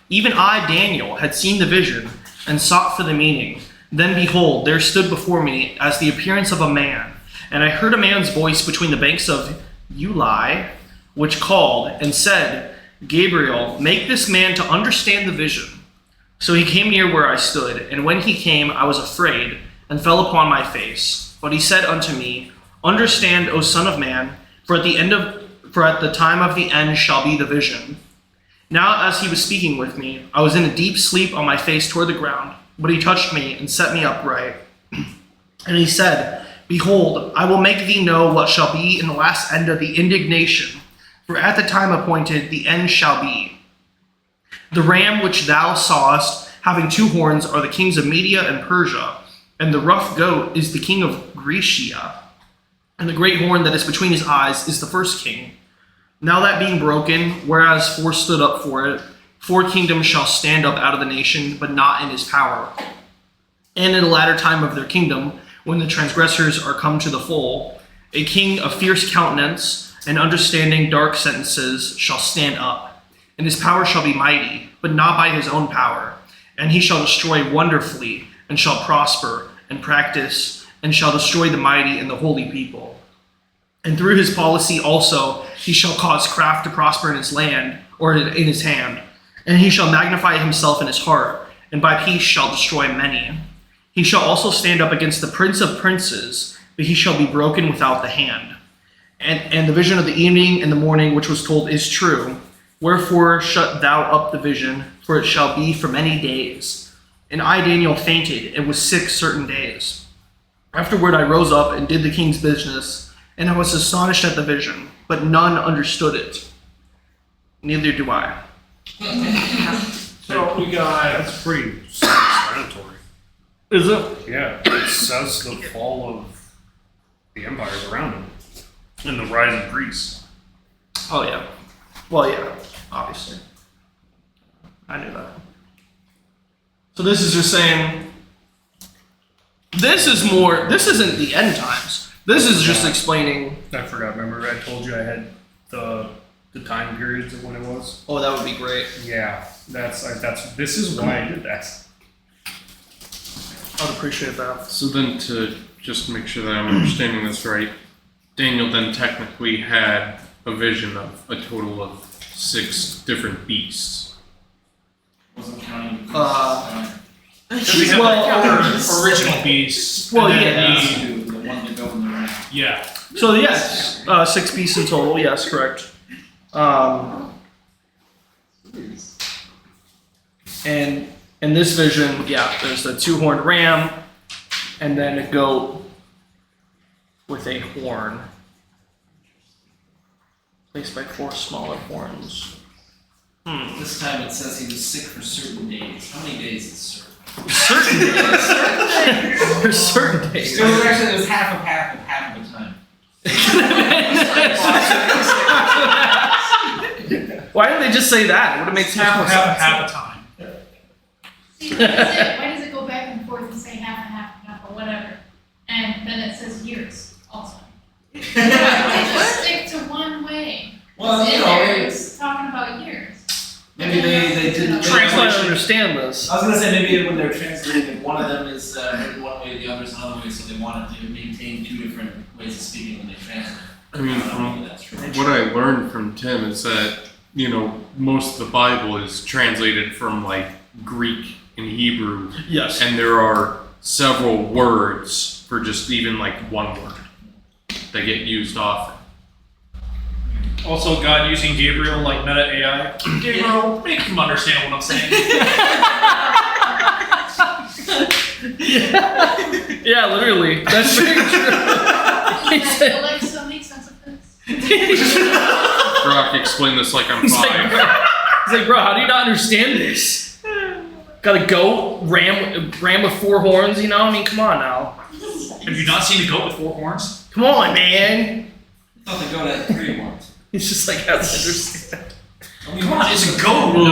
even I, Daniel, had seen the vision and sought for the meaning. Then behold, there stood before me as the appearance of a man, and I heard a man's voice between the banks of Ulai, which called and said, Gabriel, make this man to understand the vision. So he came near where I stood, and when he came, I was afraid, and fell upon my face. But he said unto me, Understand, O Son of Man, for at the time of the end shall be the vision. Now as he was speaking with me, I was in a deep sleep on my face toward the ground, but he touched me and set me upright. And he said, Behold, I will make thee know what shall be in the last end of the indignation, for at the time appointed the end shall be. The ram which thou sawest, having two horns, are the kings of Media and Persia, and the rough goat is the king of Grecia, and the great horn that is between his eyes is the first king. Now that being broken, whereas four stood up for it, 4 kingdoms shall stand up out of the nation, but not in his power. And in the latter time of their kingdom, when the transgressors are come to the full, a king of fierce countenance and understanding dark sentences shall stand up, and his power shall be mighty, but not by his own power. And he shall destroy wonderfully, and shall prosper, and practice, and shall destroy the mighty and the holy people. And through his policy also he shall cause craft to prosper in his land, or in his hand. And he shall magnify himself in his heart, and by peace shall destroy many. He shall also stand up against the prince of princes, but he shall be broken without the hand. And the vision of the evening and the morning which was told is true. Wherefore shut thou up the vision, for it shall be for many days. And I, Daniel, fainted, and was sick certain days. Afterward I rose up and did the king's business, and I was astonished at the vision, but none understood it. Neither do I. So we got. That's pretty self-explanatory. Is it? Yeah, it says the fall of the empires around him and the rise of Greece. Oh, yeah. Well, yeah, obviously. I knew that. So this is just saying, this isn't the end times. This is just explaining. I forgot. Remember, I told you I had the time periods of when it was. Oh, that would be great. Yeah, this is why I did that. I'd appreciate that. So then, to just make sure that I'm understanding this right, Daniel then technically had a vision of a total of 6 different beasts. Wasn't counting. We have the original beasts. Well, and then yeah. The one to go in the round. Yeah. So yes, 6 beasts in total. Yes, correct. And in this vision, yeah, there's the two-horned ram, and then a goat with a horn, placed by 4 smaller horns. This time it says he was sick for certain days. How many days is certain? Certain days. For certain days. It was half of the time. Why didn't they just say that? It would have made sense. Half a time. See, why does it go back and forth and say half and half or whatever? And then it says years also. They just stick to one way. Well, In you know, there, it's talking about years. maybe they didn't. I don't understand this. I was gonna say maybe when they're translating, one of them is written one way, the other's another way, so they wanted to maintain 2 different ways of speaking when they translate. I mean, don't know from if that's true. what I learned from Tim is that, most of the Bible is translated from like Greek and Hebrew, Yes. and there are several words for just even like one word that get used often. Also, God using Gabriel like meta AI. Gabriel, make him understand what I'm saying. Yeah, literally. That's very true. He said- Alexa, make sense of this. Brock, explain this like I'm He's like, 5. he's like, bro, how do you not understand this? Got a goat, ram with 4 horns, I mean, come on now. Have you not seen a goat with 4 horns? Come on, man. I thought they go to 3 ones. He's just like, how to understand. Come on, it's a goat with a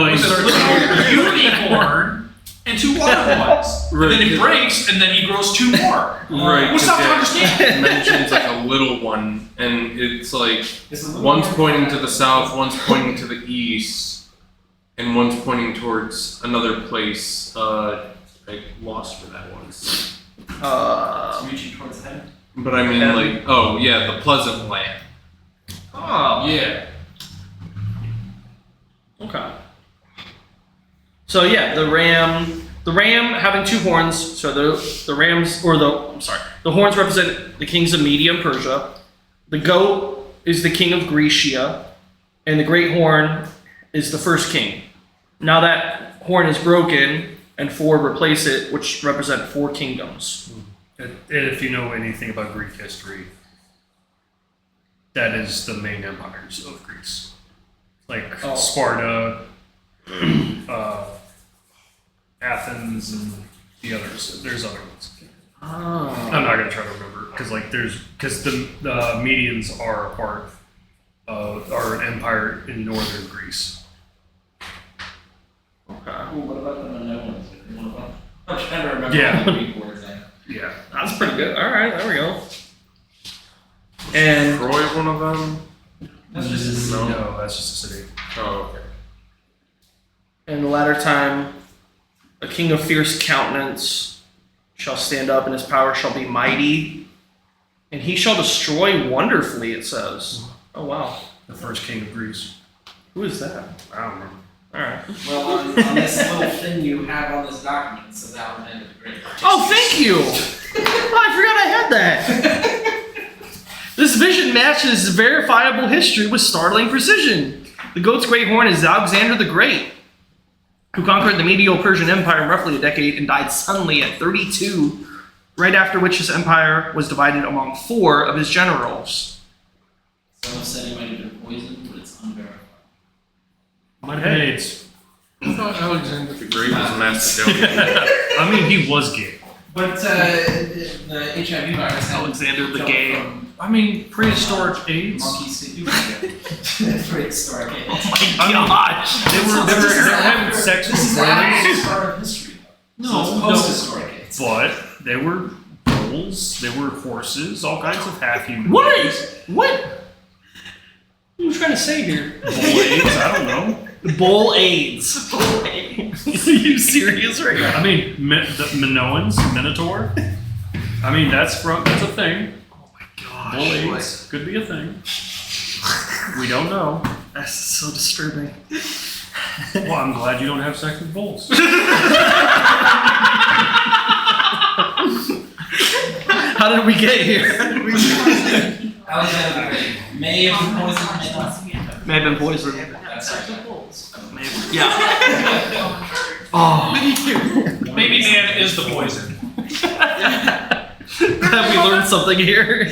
little unicorn and 2 water ones. And then it breaks, and then he grows 2 more. Right. What's not to understand? It mentions like a little one, and it's like It's a little one's more pointing to the south, one's pointing to the east, and one's pointing towards another place. I lost where that was. It's reaching towards heaven. But I mean, like, oh yeah, the pleasant land. Oh, Yeah. okay. So yeah, the ram having 2 horns. So the horns represent the kings of Media and Persia. The goat is the king of Grecia, and the great horn is the first king. Now that horn is broken, and 4 replace it, which represent 4 kingdoms. And if you know anything about Greek history, that is the main empires of Greece. Like Sparta, Athens, and the others. There's other ones. Oh. I'm not gonna try to remember because the Medians are a part of are an empire in northern Greece. Okay. Ooh, what about the Minoans? I'm trying to remember Yeah. all the Greek words there. Yeah. That's pretty good. All right, there we go. And Troy, one of them. That's just a city. No, that's just a city. Oh, okay. in the latter time, a king of fierce countenance shall stand up, and his power shall be mighty, and he shall destroy wonderfully, it says. Oh, wow. The first king of Greece. Who is that? I don't remember. All right. Well, on this little thing you have on this document, it says Alexander the Great. Oh, thank you! Oh, I forgot I had that. This vision matches verifiable history with startling precision. The goat's great horn is Alexander the Great, who conquered the medieval Persian Empire in roughly a decade and died suddenly at 32, right after which his empire was divided among 4 of his generals. Some said he might have been poisoned, but it's unverified. Hey, it's. I thought Alexander the Great was Macedonian. I mean, he was gay. But the HIV virus had Alexander the jumped Gay. from I mean, prehistoric AIDS. monkeys to humans. Prehistoric AIDS. Oh my gosh! They were having sex This is with the boys, start of history. No, So it's no. post-historic AIDS. but they were bulls, they were horses, all kinds of half-human What? beings. What are you trying to say here? Bull AIDS, I don't know. Bull AIDS. Bull AIDS. Are you serious right now? I mean, the Minoans, Minotaur. I mean, that's a thing. Bull AIDS could be a thing. We don't know. That's so disturbing. Well, I'm glad you don't have sex with bulls. How did we get here? Alexander the Great may have been poisoned, may not. May have been poisoned. That's right. May have been Yeah. Oh. Maybe man is the poison. Have we learned something here?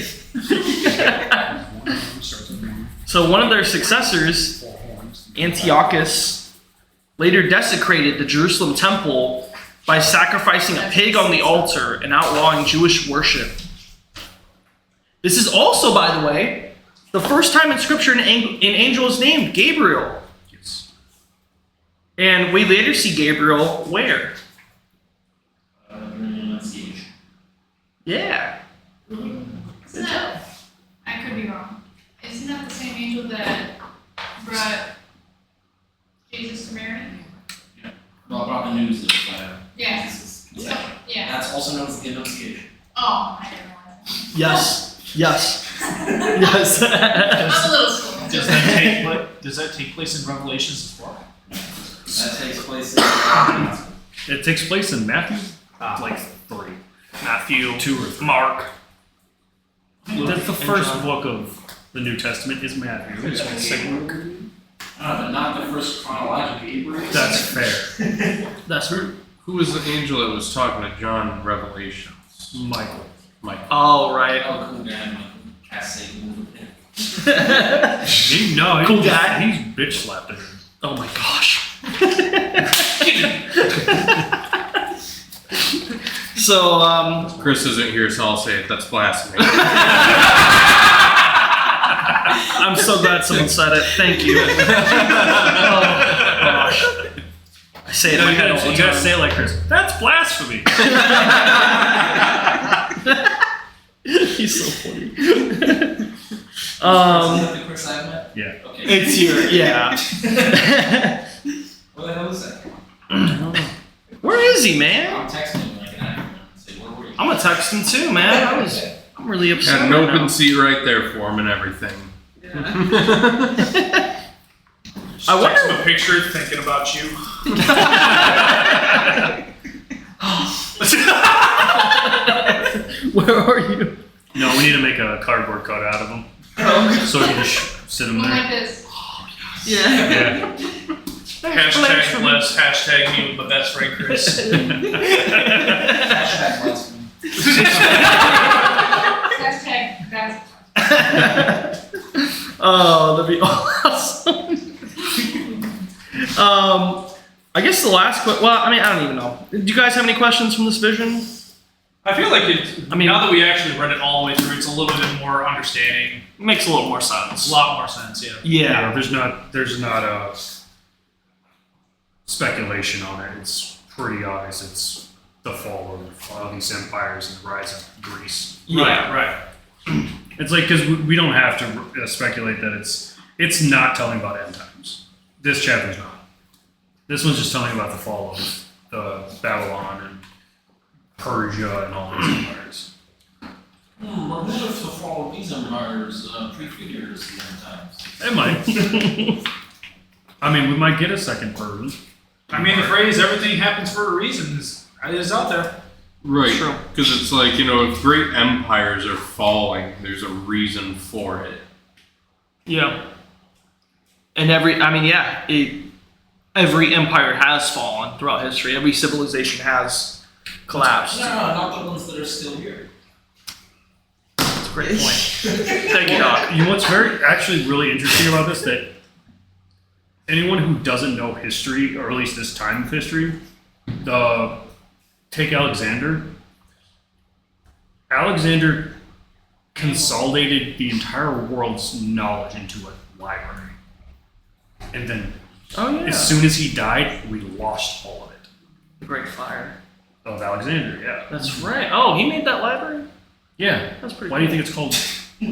So one of their successors, Antiochus, later desecrated the Jerusalem temple by sacrificing a pig on the altar and outlawing Jewish worship. This is also, by the way, the first time in Scripture an angel is named, Gabriel. Yes. And we later see Gabriel where? Yeah. Isn't that, I could be wrong. Isn't that the same angel that brought Jesus to Mary? Well, I brought the news of Yeah. Jesus' So, conception. yeah. That's also known as the Annunciation. Oh, I didn't realize that. Yes. Yes. Yes. I'm a little slow. Does that take place in Revelations as well? That takes place in It takes place in Matthew, like 3. Matthew, 2 or 3. Mark. That's the and first John. book of the New Testament is Matthew. It's the second book. but not the first chronological. That's fair. That's right. Who was the angel that was talking to John in Revelations? Michael. Michael. Oh, right. Oh, cool guy, cast Satan with him. Cool guy. He's bitch slapped him. Oh my gosh. So, Chris isn't here, so I'll say it. That's blasphemy. I'm so glad someone said it. Thank you. Oh gosh. I say it in my head all the You gotta time. say it like Chris. That's blasphemy. He's so funny. Is that the Chris I've met? Yeah. Okay. It's your, yeah. What the hell is that? Where is he, man? I'm texting him like an hour and say, where were you? I'm gonna text him too, man. I'm really upset. Had an right open now. seat right there for him and everything. I wonder. Text him a picture thinking about you. Where are you? No, we need to make a cardboard cutout of him. So we can just sit him One there. like this. Yeah. Yeah. Hashtag bless, hashtag me with my best friend Chris. Hashtag blasphemy. Hashtag that's. Oh, that'd be awesome. I guess the last question. Well, I mean, I don't even know. Do you guys have any questions from this vision? I feel like now that we actually read it all the way through, it's a little bit more understanding. Makes a little more sense. A lot more sense, yeah. Yeah. There's not a speculation on it. It's pretty obvious. It's the fall of all these empires and the rise of Greece. Yeah. Right. It's like, because we don't have to speculate that it's not telling about end times. This chapter's not. This one's just telling about the fall of Babylon and Persia and all these empires. But what if the fall of these empires prefigures the end times? It might. I mean, we might get a second Persian. I mean, the phrase "everything happens for a reason" is out there. Right. True. Because it's like, if great empires are falling, there's a reason for it. Yeah. And every empire has fallen throughout history. Every civilization has collapsed. No, not the ones that are still here. That's a great point. Thank you, Doc. You know what's actually really interesting about this? That anyone who doesn't know history, or at least this time of history, take Alexander. Alexander consolidated the entire world's knowledge into a library. And then Oh yeah. as soon as he died, we lost all of it. The Great Fire. Of Alexander, yeah. That's right. Oh, he made that library? Yeah. That's pretty Why do you think it's called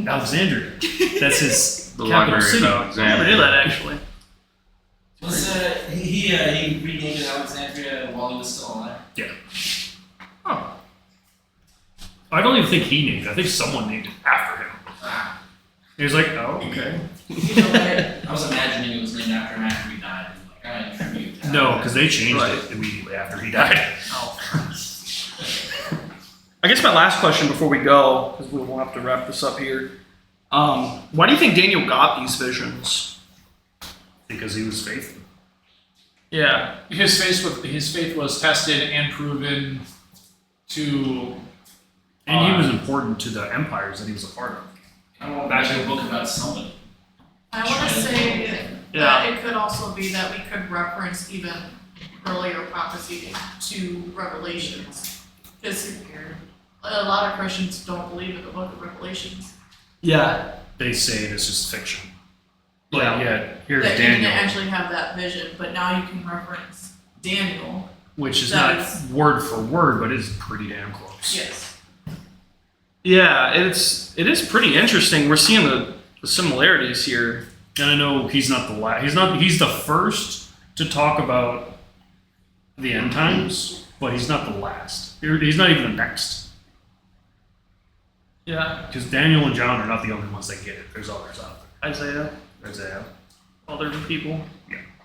Alexandria? That's his The capital library city. of I Alexandria. never knew that actually. Was he renamed it Alexandria while he was still alive? Oh. I don't even think he named it. I think someone named it after him. Ah. He was like, oh, okay. You know what? I was imagining it was named after him after he died. Like, I tribute to No, because they changed Right. it immediately after he died. Oh. I guess my last question before we go, because we will have to wrap this up here. Why do you think Daniel got these visions? Because he was faithful. Yeah. His faith was tested and proven to. And he was important to the empires that he was a part of. I want to write a book about somebody. I want to say Yeah. that it could also be that we could reference even earlier prophecy to Revelations. Because a lot of Christians don't believe in the book of Revelations. Yeah. They say this is fiction. But Yeah. yet, here's That you Daniel, didn't actually have that vision, but now you can reference Daniel. which is that not is- word for word, but is pretty damn close. Yes. Yeah, it is pretty interesting. We're seeing the similarities here. And I know he's not the last. He's the first to talk about the end times, but he's not the last. He's not even the next. Yeah. Because Daniel and John are not the only ones that get it. There's others out Isaiah, there. Isaiah. other people.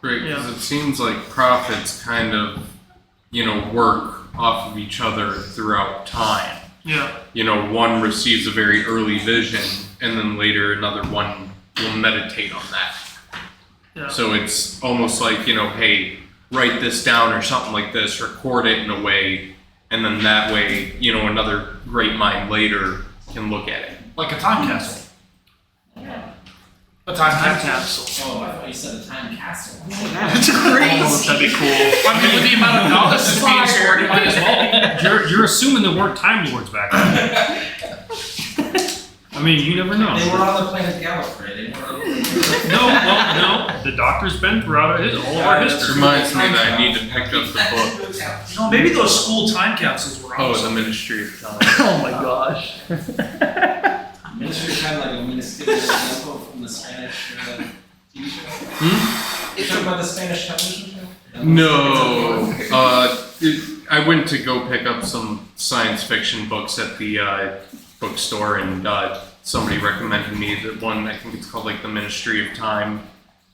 Right, because Yeah. it seems like prophets kind of, work off of each other throughout time. Yeah. One receives a very early vision, and then later another one will meditate on that. Yeah. So it's almost like, hey, write this down or something like this, record it in a way, and then that way, another great mind later can look at it. Like a time capsule. Yeah. A time Time capsule. capsule. Oh, I thought you said a time castle. That's crazy. That'd be cool. I mean, with the amount of knowledge that's being stored, it might as well be. You're assuming there weren't Time Lords back then. I mean, you never know. They were on the planet Gallifrey. They were. No. The Doctor's been throughout all of our This history. reminds me that I need to pick up the book. No, maybe those school time capsules were Oh, awesome. the Ministry of Time. Oh my gosh. Ministry of Time, like a ministerial example from the Spanish TV show. You talking about the Spanish television show? No. I went to go pick up some science fiction books at the bookstore, and somebody recommended me that one. I think it's called like the Ministry of Time.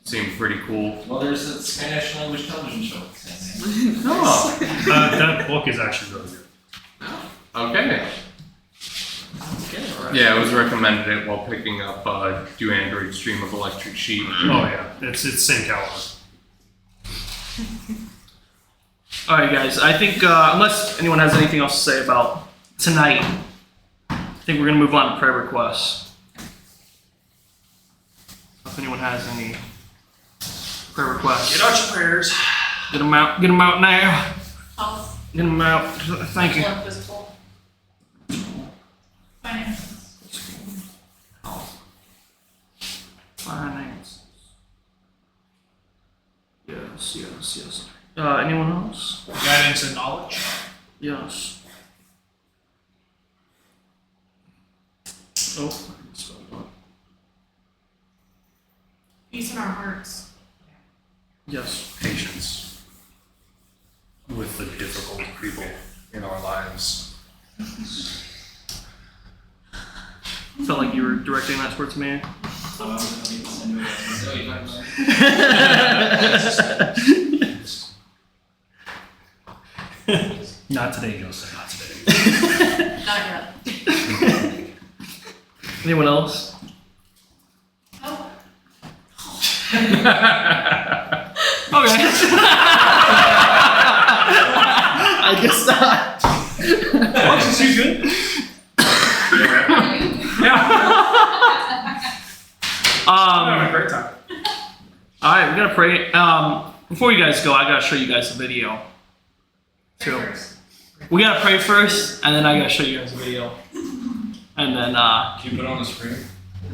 Seemed pretty cool. Well, there's a Spanish language television show. Oh, That book is actually really good. okay. Yeah, I was recommended it while picking up Do Android Stream of Electric Sheep. Oh yeah, it's same caliber. All right, guys. I think unless anyone has anything else to say about tonight, I think we're gonna move on to prayer requests. If anyone has any prayer requests, Get out your prayers. get them out. Get them out now. Health, Get them out. Thank you. mental and physical. Finances. Finance. Yes. Anyone else? Guidance and knowledge. Yes. Oh, I spelled it wrong. Peace in our hearts. Yes. Patience with the difficult people in our lives. Felt like you were directing that towards me. Not today, Joseph. Not today. Not yet. Anyone else? Oh, Okay. I guess not. Alexis, you good? I'm having a great time. All right, we gotta pray. Before you guys go, I gotta show you guys a video. Too. We gotta pray first, and then I gotta show you guys a video. And then, Can you put it on the screen?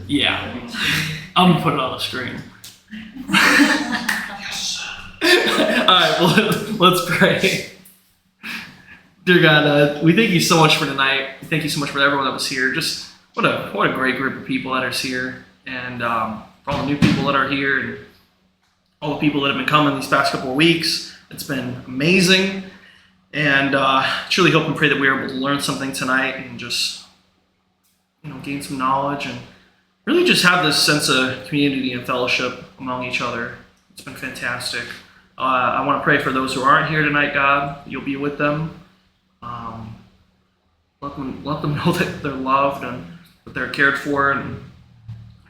yeah, I'm gonna put it on the screen. All right, well, let's pray. Dear God, we thank you so much for tonight. Thank you so much for everyone that was here. Just what a great group of people that is here, and for all the new people that are here, and all the people that have been coming these past couple of weeks. It's been amazing, and truly hope and pray that we are able to learn something tonight and just gain some knowledge and really just have this sense of community and fellowship among each other. It's been fantastic. I want to pray for those who aren't here tonight, God. You'll be with them. Let them know that they're loved and that they're cared for, and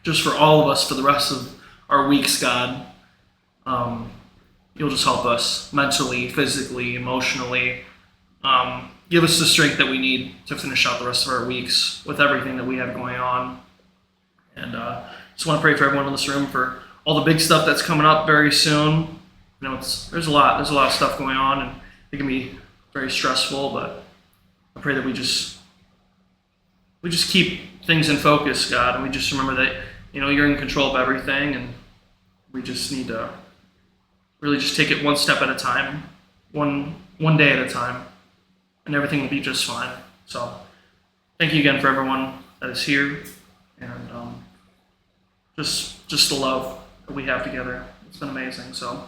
just for all of us for the rest of our weeks, God. you'll just help us mentally, physically, emotionally. Give us the strength that we need to finish out the rest of our weeks with everything that we have going on. And just want to pray for everyone in this room for all the big stuff that's coming up very soon. You know, there's a lot of stuff going on, and it can be very stressful. But I pray that we just keep things in focus, God, and we just remember that you're in control of everything, and we just need to really just take it one step at a time, one day at a time, and everything will be just fine. So thank you again for everyone that is here, and just the love that we have together. It's been amazing. So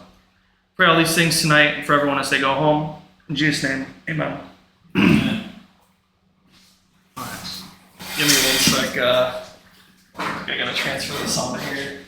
pray all these things tonight and for everyone as they go home. In Jesus' name, amen. All right. Give me 1 sec. I gotta transfer this on here.